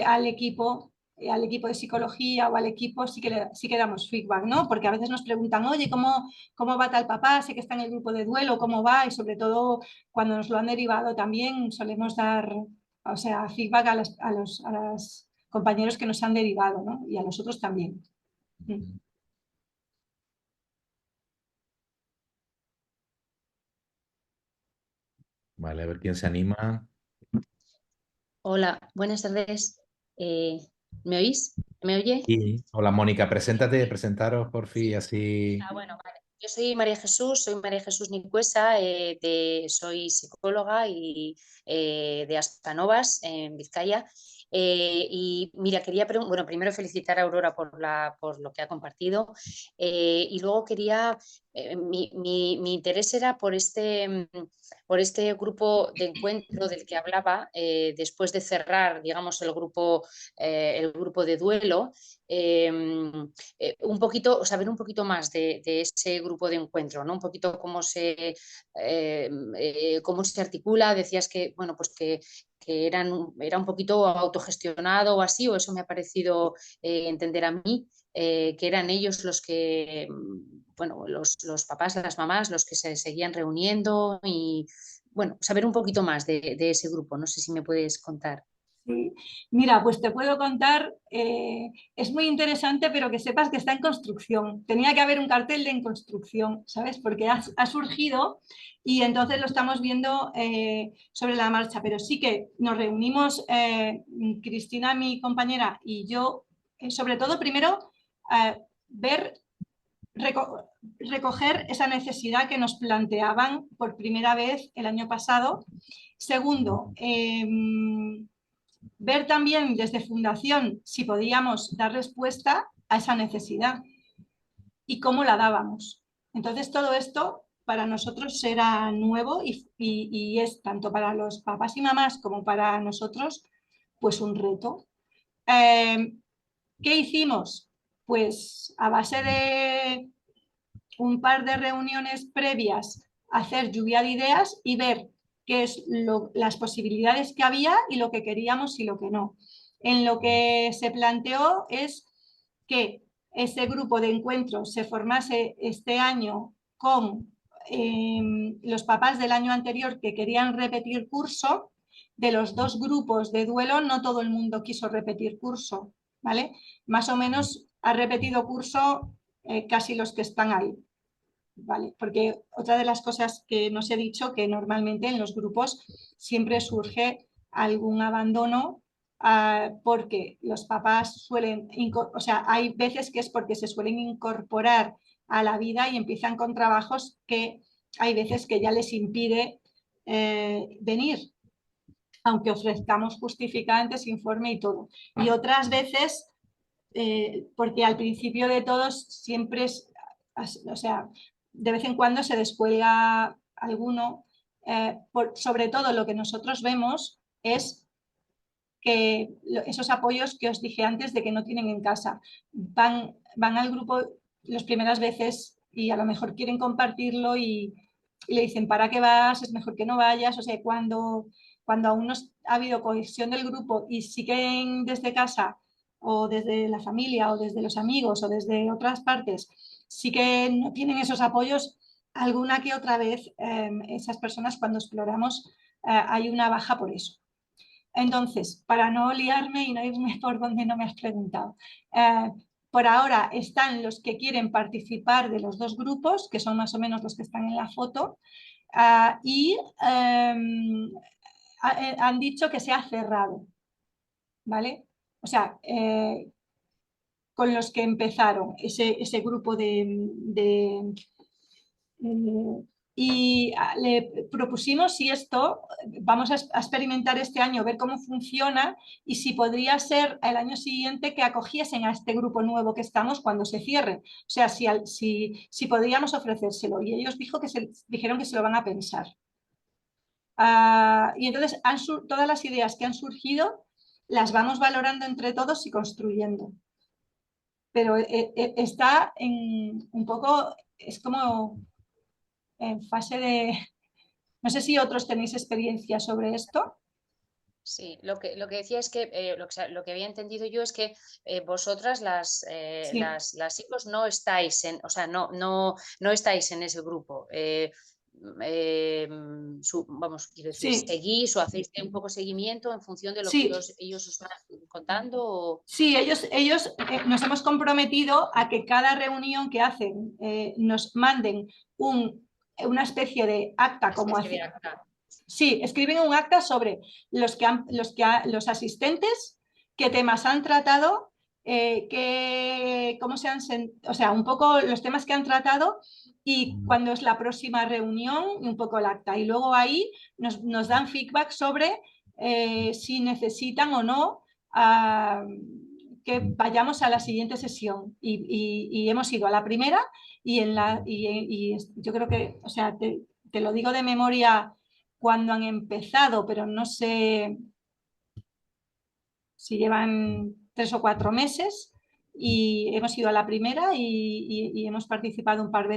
al equipo de psicología o al equipo sí que damos feedback, ¿no? Porque a veces nos preguntan, oye, ¿cómo va tal papá? Sé que está en el grupo de duelo, ¿cómo va? Y sobre todo cuando nos lo han derivado también solemos dar, o sea, feedback a los compañeros que nos han derivado, ¿no? Y a nosotros también. Vale, a ver quién se anima. Hola, buenas tardes. ¿Me oís? ¿Me oye? Sí. Hola, Mónica, presentaros por fin, así. Bueno, vale. Yo soy María Jesús Nicuesa, soy psicóloga y de Aspanovas, en Vizcaya. Y mira, bueno, primero felicitar a Aurora por lo que ha compartido y luego mi interés era por este grupo de encuentro del que hablaba, después de cerrar, digamos, el grupo de duelo. Un poquito, saber un poquito más de ese grupo de encuentro, ¿no? Un poquito cómo se articula. Decías que, bueno, pues que era un poquito autogestionado o así, o eso me ha parecido entender a mí, que eran ellos los que, bueno, los papás, las mamás, los que se seguían reuniendo y, bueno, saber un poquito más de ese grupo. No sé si me puedes contar. Sí. Mira, pues te puedo contar, es muy interesante, pero que sepas que está en construcción. Tenía que haber un cartel de en construcción, ¿sabes? Porque ha surgido y entonces lo estamos viendo sobre la marcha, pero sí que nos reunimos, Cristina, mi compañera, y yo, sobre todo primero, ver recoger esa necesidad que nos planteaban por primera vez el año pasado. Segundo, ver también desde Fundación si podíamos dar respuesta a esa necesidad y cómo la dábamos. Entonces todo esto para nosotros era nuevo y es tanto para los papás y mamás como para nosotros pues un reto. ¿Qué hicimos? Pues a base de un par de reuniones previas, hacer lluvia de ideas y ver qué es las posibilidades que había y lo que queríamos y lo que no. En lo que se planteó es que ese grupo de encuentros se formase este año con los papás del año anterior que querían repetir curso. De los dos grupos de duelo, no todo el mundo quiso repetir curso, ¿vale? Más o menos ha repetido curso casi los que están ahí, ¿vale? Porque otra de las cosas que nos he dicho, que normalmente en los grupos siempre surge algún abandono porque los papás suelen, o sea, hay veces que es porque se suelen incorporar a la vida y empiezan con trabajos que hay veces que ya les impide venir, aunque ofrezcamos justificantes, informe y todo. Y otras veces, porque al principio de todos siempre es, o sea, de vez en cuando se descuelga alguno, sobre todo lo que nosotros vemos es que esos apoyos que os dije antes de que no tienen en casa, van al grupo las primeras veces y a lo mejor quieren compartirlo y le dicen, ¿para qué vas? Es mejor que no vayas. O sea, cuando aún no ha habido cohesión del grupo y siguen desde casa o desde la familia o desde los amigos o desde otras partes, sí que no tienen esos apoyos, alguna que otra vez esas personas cuando exploramos hay una baja por eso. Entonces, para no liarme y no irme por donde no me has preguntado, por ahora están los que quieren participar de los dos grupos, que son más o menos los que están en la foto, y han dicho que se ha cerrado, ¿vale? O sea, con los que empezaron ese grupo y le propusimos si esto, vamos a experimentar este año, ver cómo funciona y si podría ser el año siguiente que acogiesen a este grupo nuevo que estamos cuando se cierre. O sea, si podríamos ofrecérselo. Y ellos dijeron que se lo van a pensar. Y entonces todas las ideas que han surgido las vamos valorando entre todos y construyendo. Pero está en un poco, es como en fase de... No sé si otros tenéis experiencia sobre esto. Sí, lo que decía es que lo que había entendido yo es que vosotras las chicos no estáis o sea, no estáis en ese grupo. Vamos, quiero decir, Sí. seguís o hacéis un poco seguimiento en función de lo Sí. que ellos os van contando. Sí, ellos nos hemos comprometido a que cada reunión que hacen nos manden una especie de acta como de acta. Sí, escriben un acta sobre los asistentes, qué temas han tratado, cómo se han, o sea, un poco los temas que han tratado y cuándo es la próxima reunión y un poco el acta. Y luego ahí nos dan feedback sobre si necesitan o no que vayamos a la siguiente sesión. Y hemos ido a la primera y yo creo que, o sea, te lo digo de memoria cuando han empezado, pero no sé si llevan 3 o 4 meses y hemos ido a la primera y hemos participado un par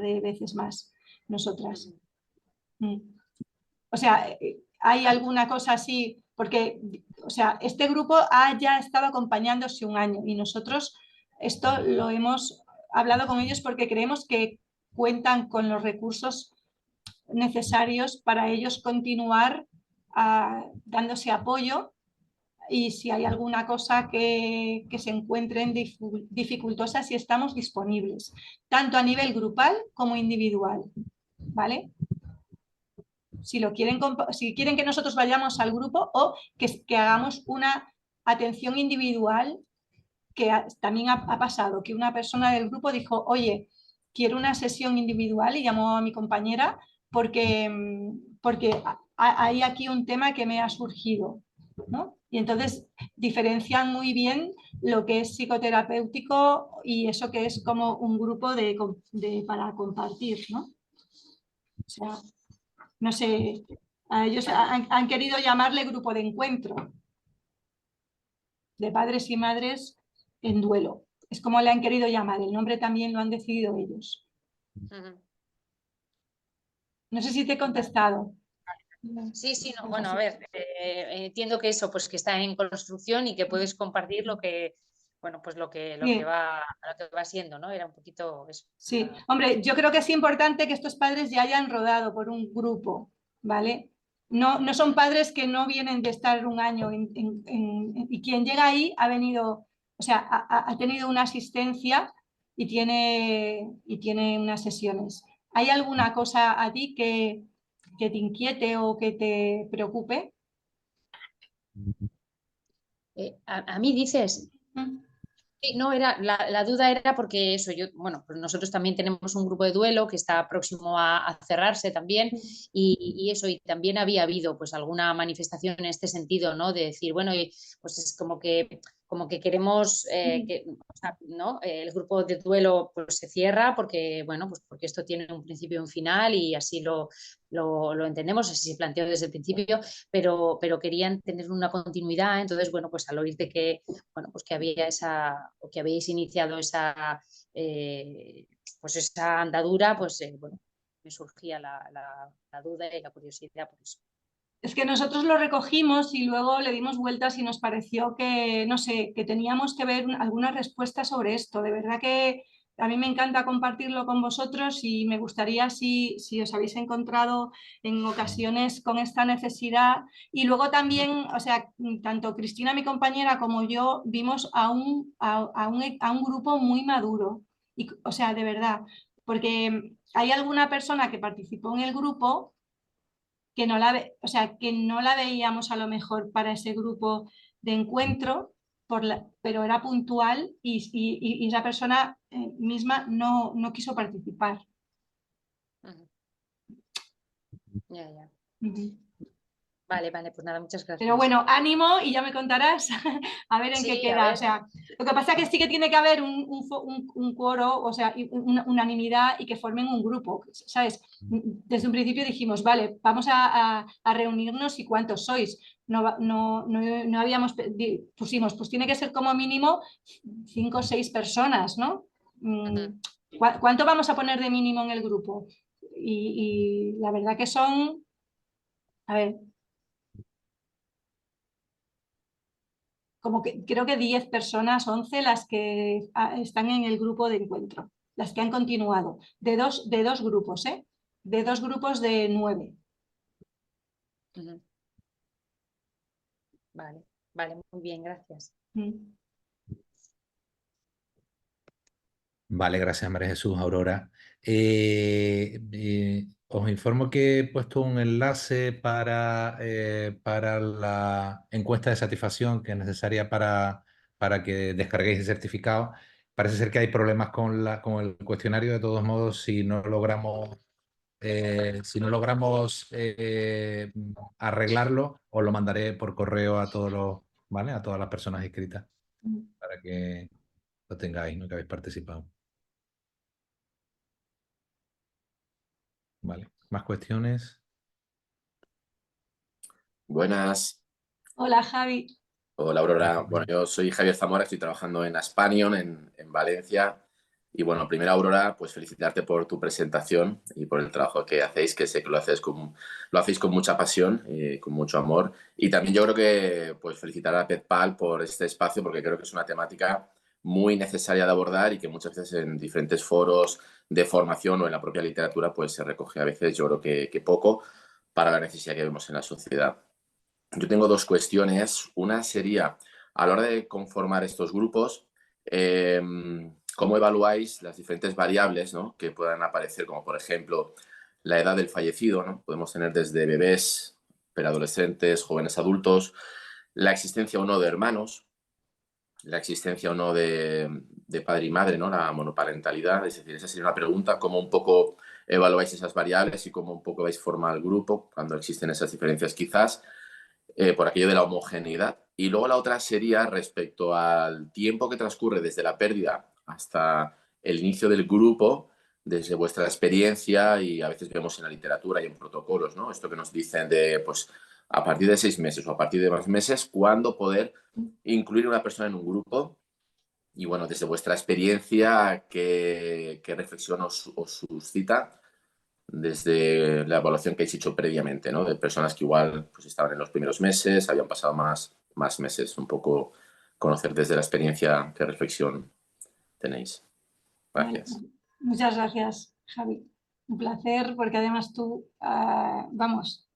de veces más nosotras. O sea, hay alguna cosa así, porque o sea, este grupo ha ya estado acompañándose un año y nosotros esto lo hemos hablado con ellos porque creemos que cuentan con los recursos necesarios para ellos continuar dándose apoyo y si hay alguna cosa que se encuentren dificultosa, si estamos disponibles, tanto a nivel grupal como individual, ¿vale? Si quieren que nosotros vayamos al grupo o que hagamos una atención individual, que también ha pasado, que una persona del grupo dijo, oye, quiero una sesión individual y llamo a mi compañera porque, hay aquí un tema que me ha surgido, ¿no? Y entonces diferencian muy bien lo que es psicoterapéutico y eso que es como un grupo para compartir, ¿no? O sea, no sé, ellos han querido llamarle grupo de encuentro de padres y madres en duelo. Es como le han querido llamar, el nombre también lo han decidido ellos. No sé si te he contestado. Sí, sí, no, bueno, a ver, entiendo que eso, pues que está en construcción y que puedes compartir lo que, bueno, pues lo que Sí. va siendo, ¿no? Era un poquito eso. Sí, hombre, yo creo que es importante que estos padres ya hayan rodado por un grupo, ¿vale? No son padres que no vienen de estar un año y quien llega ahí ha venido, o sea, ha tenido una asistencia y tiene unas sesiones. ¿Hay alguna cosa a ti que te inquiete o que te preocupe? A mí dices, Mm. sí, no, la duda era porque eso, bueno, pues nosotros también tenemos un grupo de duelo que está próximo a cerrarse también y eso, y también había habido pues alguna manifestación en este sentido, ¿no? De decir, bueno, pues es como que queremos o sea, ¿no? El grupo de duelo pues se cierra porque, bueno, pues porque esto tiene un principio y un final y así lo entendemos, así se planteó desde el principio, pero querían tener una continuidad, entonces, bueno, pues al oír de que bueno, pues que había o que habéis iniciado pues esa andadura, pues bueno, me surgía la duda y la curiosidad por eso. Es que nosotros lo recogimos y luego le dimos vueltas y nos pareció que, no sé, que teníamos que ver alguna respuesta sobre esto. De verdad que a mí me encanta compartirlo con vosotros y me gustaría si os habéis encontrado en ocasiones con esta necesidad. Y luego también, o sea, tanto Cristina, mi compañera, como yo vimos a un grupo muy maduro. Y, o sea, de verdad, porque hay alguna persona que participó en el grupo que o sea, que no la veíamos a lo mejor para ese grupo de encuentro, pero era puntual y esa persona misma no quiso participar. Ya, ya. Uh-huh. Vale, pues nada, muchas gracias. Pero bueno, ánimo y ya me contarás a ver en qué Sí, a queda. ver. O sea, lo que pasa es que sí que tiene que haber un quoro, o sea, una unanimidad y que formen un grupo, ¿sabes? Desde un principio dijimos, vale, vamos a reunirnos y ¿cuántos sois? No habíamos, pusimos, pues tiene que ser como mínimo 5 o 6 personas, ¿no? ¿Cuánto vamos a poner de mínimo en el grupo? Y la verdad que son, a ver, como que creo que 10 personas, 11 las que están en el grupo de encuentro, las que han continuado, de dos grupos, ¿eh? De 2 grupos de 9. Vale, muy bien, gracias. Vale, gracias María Jesús, Aurora. Os informo que he puesto un enlace para la encuesta de satisfacción que es necesaria para que descarguéis el certificado. Parece ser que hay problemas con el cuestionario. De todos modos, si no logramos arreglarlo, os lo mandaré por correo a ¿vale? A todas las personas inscritas para que lo tengáis, ¿no? Que habéis participado. Vale, ¿más cuestiones? Buenas. Hola, Javi. Hola, Aurora. Bueno, yo soy Javier Zamora, estoy trabajando en Aspanion, en Valencia. Y bueno, primero, Aurora, pues felicitarte por tu presentación y por el trabajo que hacéis, que sé que lo hacéis con mucha pasión y con mucho amor. Y también yo creo que pues felicitar a PETPAL por este espacio, porque creo que es una temática muy necesaria de abordar y que muchas veces en diferentes foros de formación o en la propia literatura pues se recoge a veces, yo creo que poco para la necesidad que vemos en la sociedad. Yo tengo dos cuestiones. Una sería, a la hora de conformar estos grupos, ¿cómo evaluáis las diferentes variables, ¿no? Que puedan aparecer, como por ejemplo la edad del fallecido, ¿no? Podemos tener desde bebés, preadolescentes, jóvenes adultos, la existencia o no de hermanos, la existencia o no de padre y madre, ¿no? La monoparentalidad. Es decir, esa sería una pregunta, cómo un poco evaluáis esas variables y cómo un poco vais a formar el grupo cuando existen esas diferencias quizás, por aquello de la homogeneidad. Y luego la otra sería respecto al tiempo que transcurre desde la pérdida hasta el inicio del grupo, desde vuestra experiencia, y a veces vemos en la literatura y en protocolos, ¿no? Esto que nos dicen de, pues, a partir de 6 meses o a partir de más meses, cuándo poder incluir una persona en un grupo. Y bueno, desde vuestra experiencia, ¿qué reflexión os suscita desde la evaluación que habéis hecho previamente, ¿no? De personas que igual pues, estaban en los primeros meses, habían pasado más meses? Un poco conocer desde la experiencia qué reflexión tenéis. Vale, Gracias. muchas gracias, Javi. Un placer, porque además tú, vamos,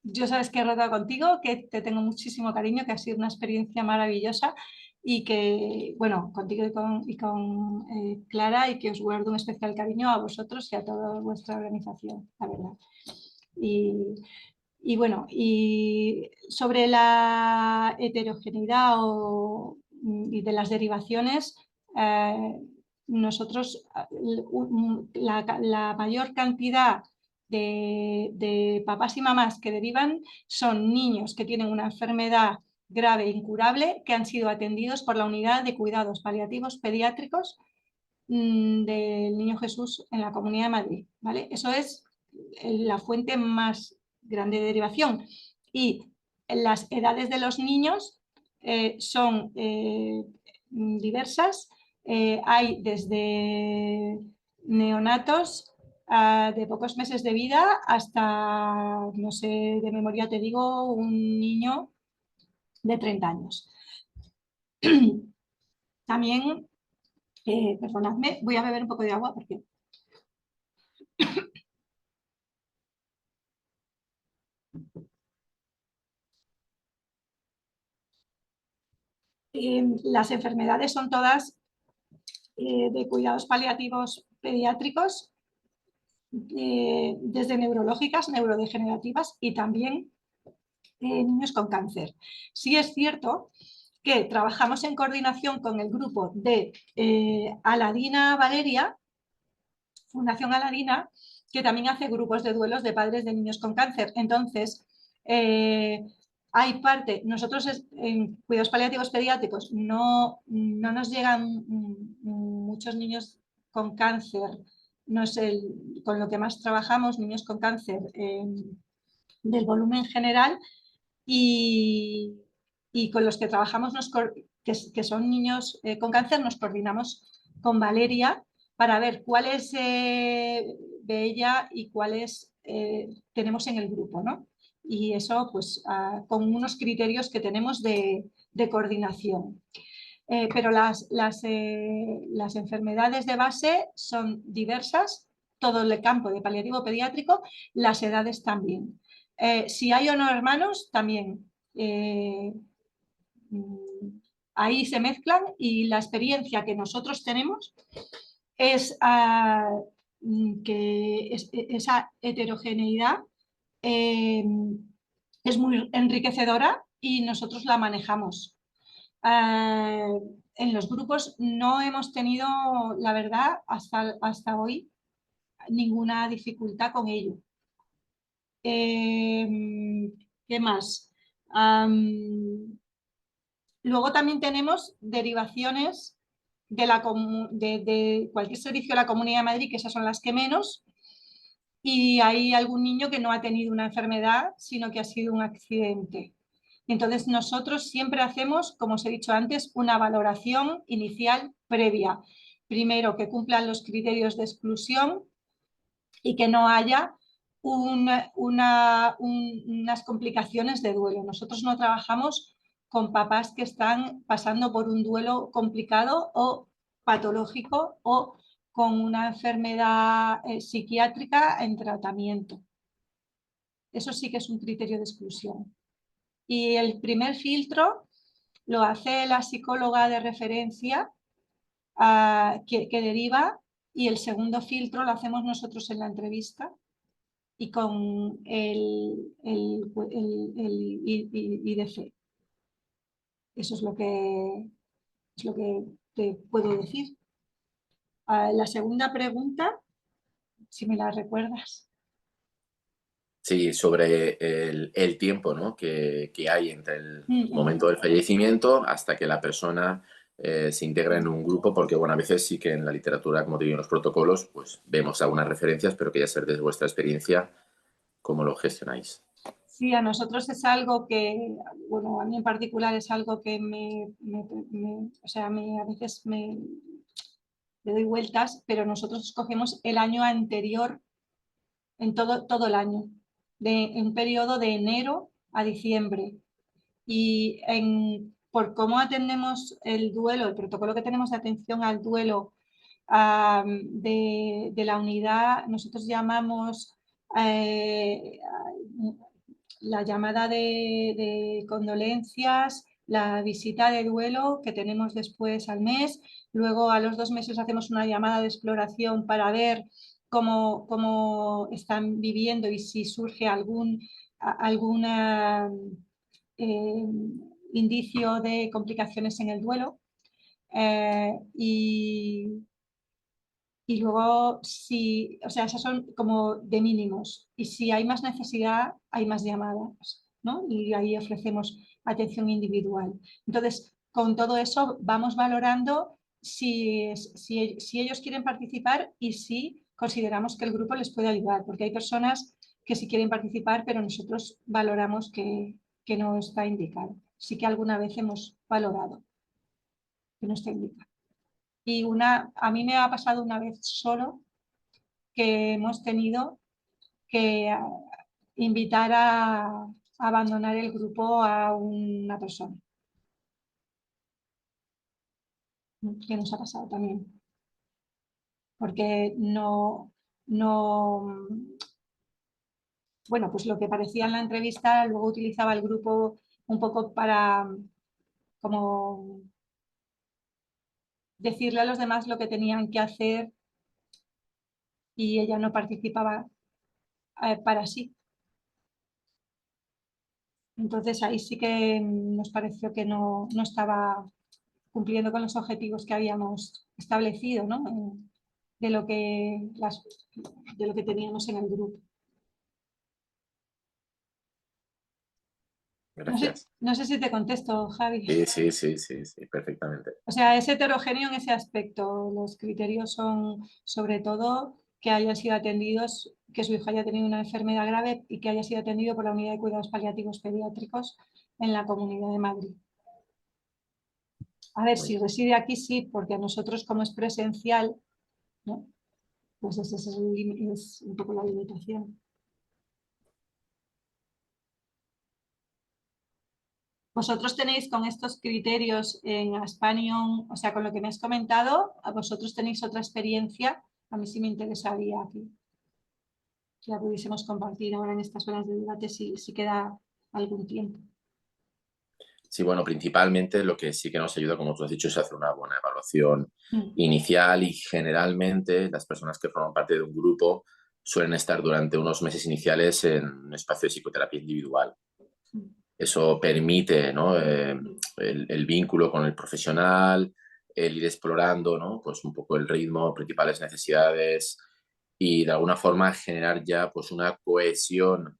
yo sabes que he rodado contigo, que te tengo muchísimo cariño, que ha sido una experiencia maravillosa y que, bueno, contigo y con Clara, y que os guardo un especial cariño a vosotros y a toda vuestra organización, la verdad. Y bueno, y sobre la heterogeneidad y de las derivaciones, nosotros la mayor cantidad de papás y mamás que derivan son niños que tienen una enfermedad grave e incurable que han sido atendidos por la unidad de cuidados paliativos pediátricos del Niño Jesús en la Comunidad de Madrid, ¿vale? Eso es la fuente más grande de derivación. Y las edades de los niños son diversas. Hay desde neonatos de pocos meses de vida hasta, no sé, de memoria te digo, un niño de 30 años. También, perdonadme, voy a beber un poco de agua porque... las enfermedades son todas de cuidados paliativos pediátricos, desde neurológicas, neurodegenerativas y también niños con cáncer. Sí es cierto que trabajamos en coordinación con el grupo de Aladina Valeria, Fundación Aladina, que también hace grupos de duelos de padres de niños con cáncer. Entonces, hay parte, nosotros en cuidados paliativos pediátricos no nos llegan muchos niños con cáncer, no es con lo que más trabajamos, niños con cáncer del volumen general, y con los que trabajamos, que son niños con cáncer, nos coordinamos con Valeria para ver cuáles de ella y cuáles tenemos en el grupo, ¿no? Y eso pues con unos criterios que tenemos de coordinación. Pero las enfermedades de base son diversas, todo el campo de paliativo pediátrico, las edades también. Si hay o no hermanos, también. Ahí se mezclan, y la experiencia que nosotros tenemos es que esa heterogeneidad es muy enriquecedora y nosotros la manejamos. En los grupos no hemos tenido, la verdad, hasta hoy, ninguna dificultad con ello. ¿Qué más? Luego también tenemos derivaciones de cualquier servicio de la Comunidad de Madrid, que esas son las que menos, y hay algún niño que no ha tenido una enfermedad, sino que ha sido un accidente. Entonces nosotros siempre hacemos, como os he dicho antes, una valoración inicial previa. Primero, que cumplan los criterios de exclusión y que no haya unas complicaciones de duelo. Nosotros no trabajamos con papás que están pasando por un duelo complicado o patológico o con una enfermedad psiquiátrica en tratamiento. Eso sí que es un criterio de exclusión. Y el primer filtro lo hace la psicóloga de referencia que deriva, y el segundo filtro lo hacemos nosotros en la entrevista y con el IDC. eso es lo que te puedo decir. La segunda pregunta, si me la recuerdas. Sí, sobre el tiempo, ¿no? que hay entre el momento del fallecimiento hasta que la persona se integra en un grupo, porque bueno, a veces sí que en la literatura, como te digo, en los protocolos, pues vemos algunas referencias, pero quería saber desde vuestra experiencia cómo lo gestionáis. Sí, a nosotros es algo que, bueno, a mí en particular es algo que o sea, a veces le doy vueltas, pero nosotros escogemos el año anterior, en todo el año, en un periodo de enero a diciembre. Y por cómo atendemos el duelo, el protocolo que tenemos de atención al duelo de la unidad, nosotros llamamos la llamada de condolencias, la visita de duelo que tenemos después al mes, luego a los 2 meses hacemos una llamada de exploración para ver cómo están viviendo y si surge alguna indicio de complicaciones en el duelo. Y luego, o sea, esas son como de mínimos. Y si hay más necesidad, hay más llamadas, ¿no? Y ahí ofrecemos atención individual. Entonces, con todo eso vamos valorando si ellos quieren participar y si consideramos que el grupo les puede ayudar, porque hay personas que sí quieren participar, pero nosotros valoramos que no está indicado. Sí que alguna vez hemos valorado que no está indicado. Y a mí me ha pasado una vez solo que hemos tenido que invitar a abandonar el grupo a una persona. Que nos ha pasado también. Porque bueno, pues lo que parecía en la entrevista, luego utilizaba el grupo un poco para como decirle a los demás lo que tenían que hacer y ella no participaba para sí. Entonces ahí sí que nos pareció que no estaba cumpliendo con los objetivos que habíamos establecido, ¿no? de lo que teníamos en el grupo. Gracias. No sé si te contesto, Javi. Sí, perfectamente. O sea, es heterogéneo en ese aspecto. Los criterios son, sobre todo, que hayan sido atendidos, que su hijo haya tenido una enfermedad grave y que haya sido atendido por la Unidad de Cuidados Paliativos Pediátricos en la Comunidad de Madrid. A ver, si reside aquí, sí, porque a nosotros, como es presencial, ¿no? Pues ese es un poco la limitación. Vosotros tenéis con estos criterios en Aspanion, o sea, con lo que me has comentado, ¿a vosotros tenéis otra experiencia? A mí sí me interesaría que la pudiésemos compartir ahora en estas horas de debate si queda algún tiempo. Sí, bueno, principalmente lo que sí que nos ayuda, como tú has dicho, es hacer una buena evaluación inicial y generalmente las personas que forman parte de un grupo suelen estar durante unos meses iniciales en un espacio de psicoterapia individual. Eso permite, ¿no? el vínculo con el profesional, el ir explorando, ¿no? Pues un poco el ritmo, principales necesidades y de alguna forma generar ya pues una cohesión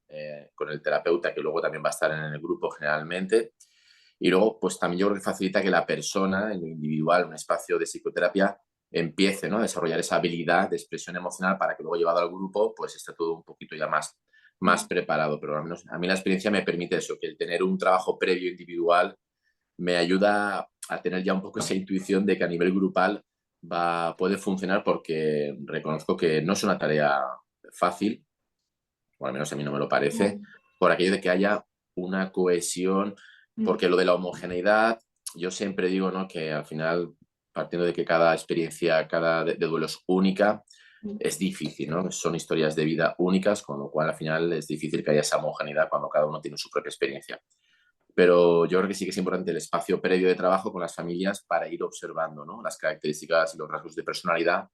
con el terapeuta que luego también va a estar en el grupo generalmente. Y luego, pues también yo creo que facilita que la persona, en lo individual, un espacio de psicoterapia, empiece, ¿no? A desarrollar esa habilidad de expresión emocional para que luego llevado al grupo, pues esté todo un poquito ya más preparado. Pero al menos a mí la experiencia me permite eso, que el tener un trabajo previo individual me ayuda a tener ya un poco esa intuición de que a nivel grupal puede funcionar porque reconozco que no es una tarea fácil, o al menos a mí no me lo parece, por aquello de que haya una cohesión, porque lo de la homogeneidad, yo siempre digo, ¿no? Que al final, partiendo de que cada experiencia de duelo es única, es difícil, ¿no? Son historias de vida únicas, con lo cual al final es difícil que haya esa homogeneidad cuando cada uno tiene su propia experiencia. Pero yo creo que sí que es importante el espacio previo de trabajo con las familias para ir observando, ¿no? Las características y los rasgos de personalidad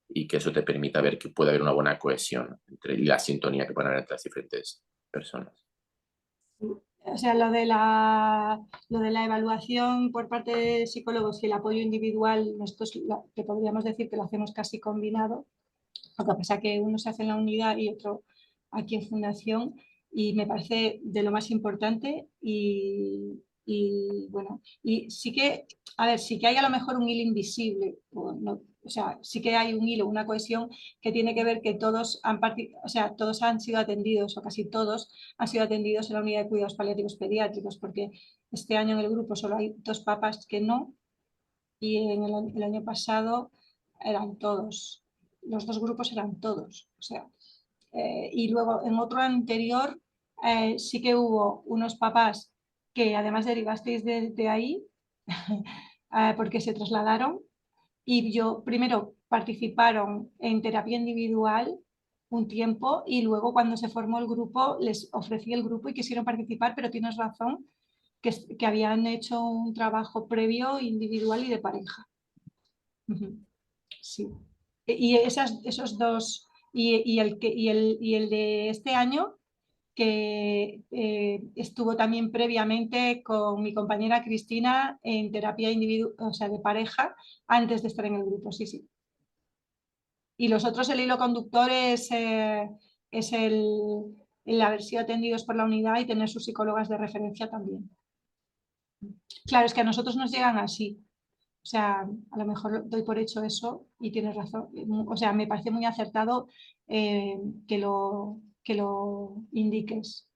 y que eso te permita ver que puede haber una buena cohesión y la sintonía que puede haber entre las diferentes personas. o sea, lo de la evaluación por parte de psicólogos y el apoyo individual, nosotros que podríamos decir que lo hacemos casi combinado, lo que pasa que uno se hace en la unidad y otro aquí en Fundación, y me parece de lo más importante y bueno, y sí que, a ver, sí que hay a lo mejor un hilo invisible, o sea, sí que hay un hilo, una cohesión que tiene que ver que todos o sea, todos han sido atendidos, o casi todos han sido atendidos en la unidad de cuidados paliativos pediátricos, porque este año en el grupo solo hay 2 papás que no, y en el año pasado eran todos, los 2 grupos eran todos, o sea, y luego en otro anterior sí que hubo unos papás que además derivasteis de ahí porque se trasladaron y yo primero participaron en terapia individual un tiempo y luego cuando se formó el grupo les ofrecí el grupo y quisieron participar, pero tienes razón que habían hecho un trabajo previo individual y de pareja. Sí. Y esos dos, y el de este año, que estuvo también previamente con mi compañera Cristina en terapia individual, o sea, de pareja, antes de estar en el grupo, sí, sí. Y los otros, el hilo conductor es el haber sido atendidos por la unidad y tener sus psicólogas de referencia también. Claro, es que a nosotros nos llegan así. O sea, a lo mejor doy por hecho eso y tienes razón. O sea, me parece muy acertado que lo indiques.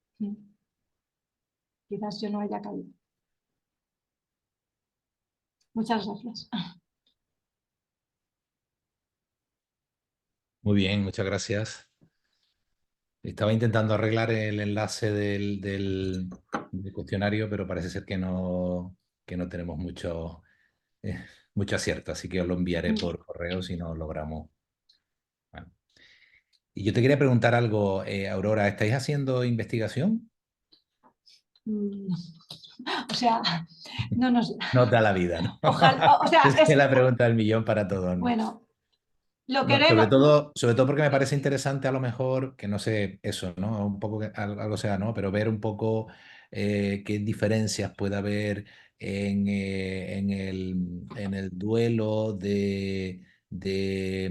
Quizás yo no haya caído. Muchas gracias. Muy bien, muchas gracias. Estaba intentando arreglar el enlace del cuestionario, pero parece ser que no tenemos mucho acierto, así que os lo enviaré por correo si no logramos. Bueno. Y yo te quería preguntar algo, Aurora, ¿estáis haciendo investigación? O sea, no nos... No da la vida, ¿no? Ojalá, o sea, Es la pregunta del millón para todos, ¿no? Bueno, lo No, queremos... sobre todo porque me parece interesante a lo mejor, que no sé, eso, ¿no? Un poco algo sea, ¿no? Pero ver un poco qué diferencias puede haber en el duelo de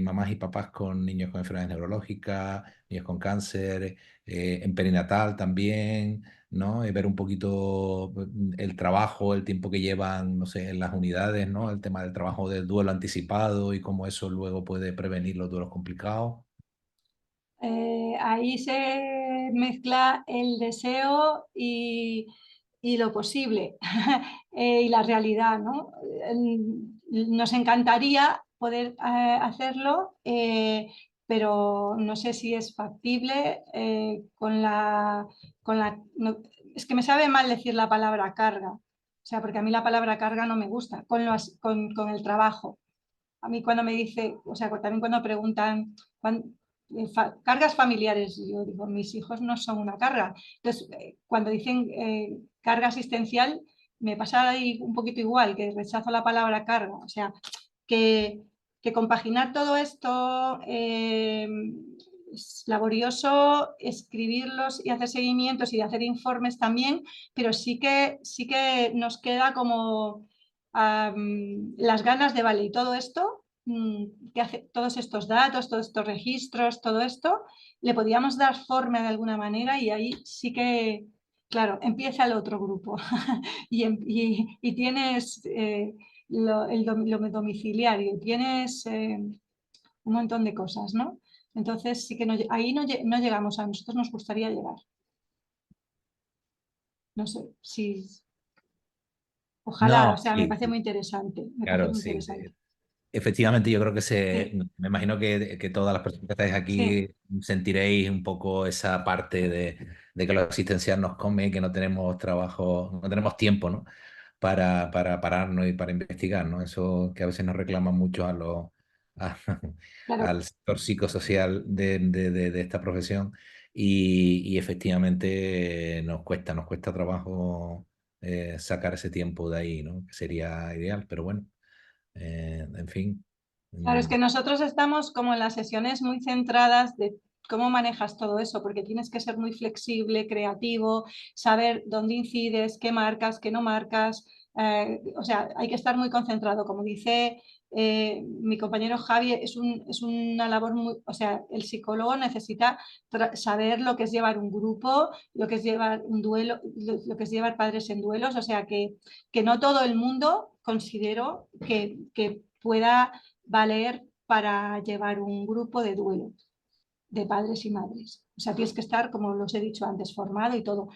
mamás y papás con niños con enfermedades neurológicas, niños con cáncer, en perinatal también, ¿no? Y ver un poquito el trabajo, el tiempo que llevan, no sé, en las unidades, ¿no? El tema del trabajo del duelo anticipado y cómo eso luego puede prevenir los duelos complicados. Ahí se mezcla el deseo y lo posible y la realidad, ¿no? Nos encantaría poder hacerlo, pero no sé si es factible no, es que me sabe mal decir la palabra carga, o sea, porque a mí la palabra carga no me gusta, con el trabajo. A mí cuando me dice, o sea, también cuando preguntan cargas familiares, yo digo, mis hijos no son una carga. Entonces, cuando dicen carga asistencial, me pasa ahí un poquito igual, que rechazo la palabra carga. O sea, que compaginar todo esto es laborioso, escribirlos y hacer seguimientos y hacer informes también, pero sí que nos queda como las ganas de, vale, y todo esto, que hace todos estos datos, todos estos registros, todo esto, le podíamos dar forma de alguna manera y ahí sí que, claro, empieza el otro grupo y tienes lo domiciliario, tienes un montón de cosas, ¿no? Entonces sí que ahí no llegamos, a nosotros nos gustaría llegar. No sé si... Ojalá, No, o sea, me sí, parece muy interesante. Me parece claro, muy sí. interesante. Efectivamente, yo creo que Sí, me imagino que todas las personas que estáis sí, aquí sentiréis un poco esa parte de que lo asistencial nos come, que no tenemos trabajo, no tenemos tiempo, ¿no? Para pararnos y para investigar, ¿no? Eso que a veces nos reclaman mucho a- claro. al sector psicosocial de esta profesión y efectivamente nos cuesta trabajo sacar ese tiempo de ahí, ¿no? Que sería ideal, pero bueno. En fin. Claro, es que nosotros estamos como en las sesiones muy centradas de ¿Cómo manejas todo eso? Porque tienes que ser muy flexible, creativo, saber dónde incides, qué marcas, qué no marcas. O sea, hay que estar muy concentrado. Como dice mi compañero Javi, es una labor muy... O sea, el psicólogo necesita saber lo que es llevar un grupo, lo que es llevar un duelo, lo que es llevar padres en duelos. O sea, que no todo el mundo considero que pueda valer para llevar un grupo de duelo de padres y madres. O sea, tienes que estar, como los he dicho antes, formado y todo.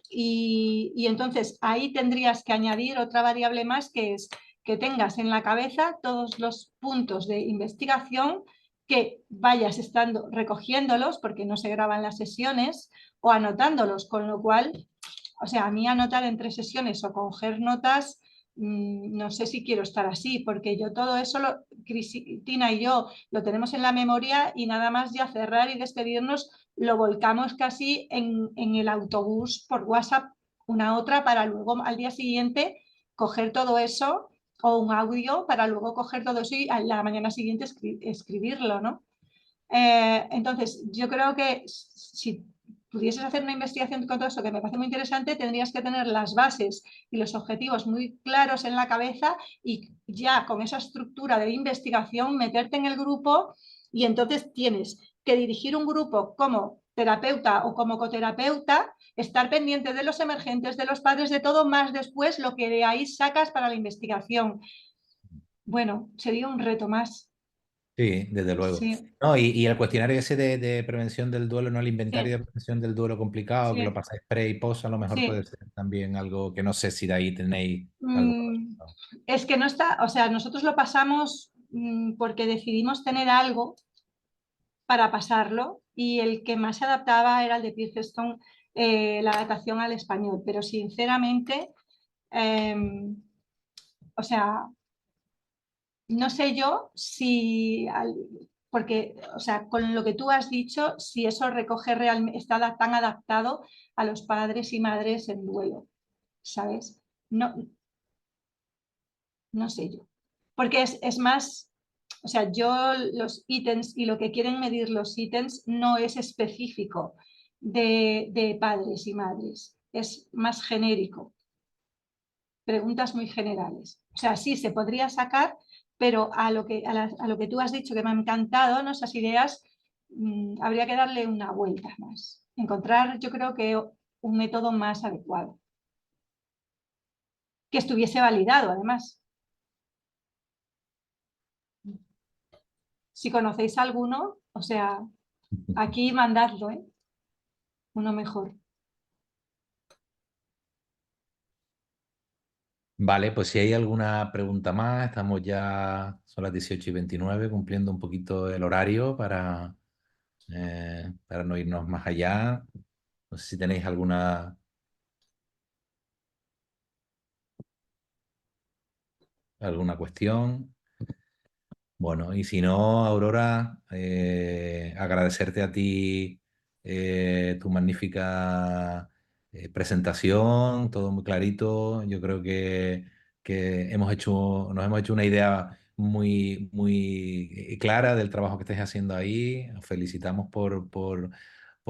Y entonces ahí tendrías que añadir otra variable más, que es que tengas en la cabeza todos los puntos de investigación, que vayas estando recogiéndolos, porque no se graban las sesiones, o anotándolos, con lo cual, o sea, a mí anotar entre sesiones o coger notas, no sé si quiero estar así, porque yo todo eso, Cristina y yo, lo tenemos en la memoria, y nada más ya cerrar y despedirnos, lo volcamos casi en el autobús por WhatsApp una a otra, para luego al día siguiente coger todo eso, o un audio para luego coger todo eso y a la mañana siguiente escribirlo, ¿no? Entonces, yo creo que si pudieses hacer una investigación con todo eso, que me parece muy interesante, tendrías que tener las bases y los objetivos muy claros en la cabeza, y ya con esa estructura de investigación meterte en el grupo, y entonces tienes que dirigir un grupo como terapeuta o como coterapeuta, estar pendiente de los emergentes, de los padres, de todo, más después lo que de ahí sacas para la investigación. Bueno, sería un reto más. Sí, desde luego. Sí, No, y el cuestionario ese de prevención del duelo, ¿no? El inventario sí, de prevención del duelo complicado, que lo sí, pasáis pre y post, a lo mejor puede sí. ser también algo que no sé si de ahí tenéis algo. Mm, es que no está, o sea, nosotros lo pasamos porque decidimos tener algo para pasarlo, y el que más se adaptaba era el de Pilceston, la adaptación al español, pero sinceramente, o sea, no sé yo si, porque, o sea, con lo que tú has dicho, si eso recoge realmente, está tan adaptado a los padres y madres en duelo, ¿sabes? No, no sé yo. Porque es más, o sea, yo los ítems y lo que quieren medir los ítems no es específico de padres y madres, es más genérico, preguntas muy generales. O sea, sí, se podría sacar, pero a lo que tú has dicho, que me ha encantado, ¿no? Esas ideas, habría que darle una vuelta más. Encontrar, yo creo que un método más adecuado, que estuviese validado además. Si conocéis alguno, o sea, aquí mandadlo, ¿eh? Uno mejor. Vale, pues si hay alguna pregunta más, estamos ya, son las 18:29, cumpliendo un poquito el horario para no irnos más allá. No sé si tenéis alguna cuestión. Bueno, y si no, Aurora, agradecerte a ti tu magnífica presentación, todo muy clarito. Yo creo que nos hemos hecho una idea muy clara del trabajo que estáis haciendo ahí. Os felicitamos por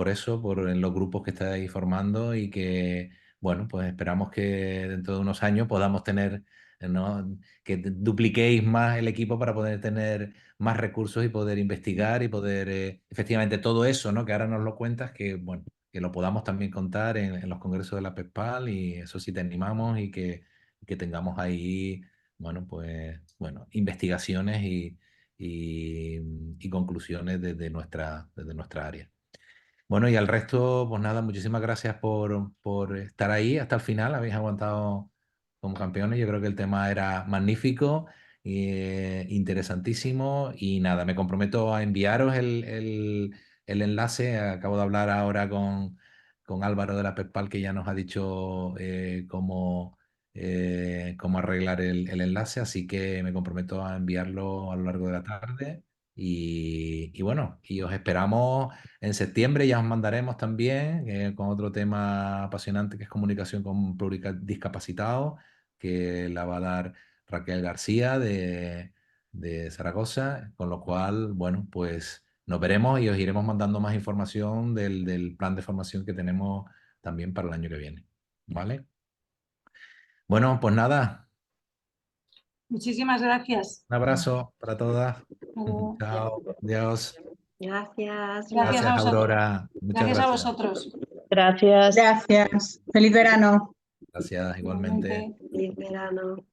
eso, por en los grupos que estáis formando, y que, bueno, pues esperamos que dentro de unos años podamos tener, ¿no? Que dupliquéis más el equipo para poder tener más recursos y poder investigar y poder, efectivamente, todo eso, ¿no? Que ahora nos lo cuentas, que, bueno, que lo podamos también contar en los congresos de la PEPAL, y eso sí te animamos, y que tengamos ahí, bueno, pues, bueno, investigaciones y conclusiones desde nuestra área. Bueno, y al resto, pues nada, muchísimas gracias por estar ahí hasta el final. Habéis aguantado como campeones. Yo creo que el tema era magnífico, interesantísimo. Y nada, me comprometo a enviaros el enlace. Acabo de hablar ahora con Álvaro de la PEPAL, que ya nos ha dicho cómo arreglar el enlace. Así que me comprometo a enviarlo a lo largo de la tarde. Y bueno, y os esperamos en septiembre. Ya os mandaremos también con otro tema apasionante, que es comunicación con pluridiscapacitados, que la va a dar Raquel García de Zaragoza, con lo cual, bueno, pues nos veremos y os iremos mandando más información del plan de formación que tenemos también para el año que viene. ¿Vale? Bueno, pues nada, Muchísimas gracias. un abrazo para todas. Hasta luego. Chao, adiós. Gracias. Gracias a vosotros. Aurora. Muchas Gracias a gracias. vosotros. Gracias. Gracias. Feliz verano. Gracias, igualmente. Igualmente. Feliz verano.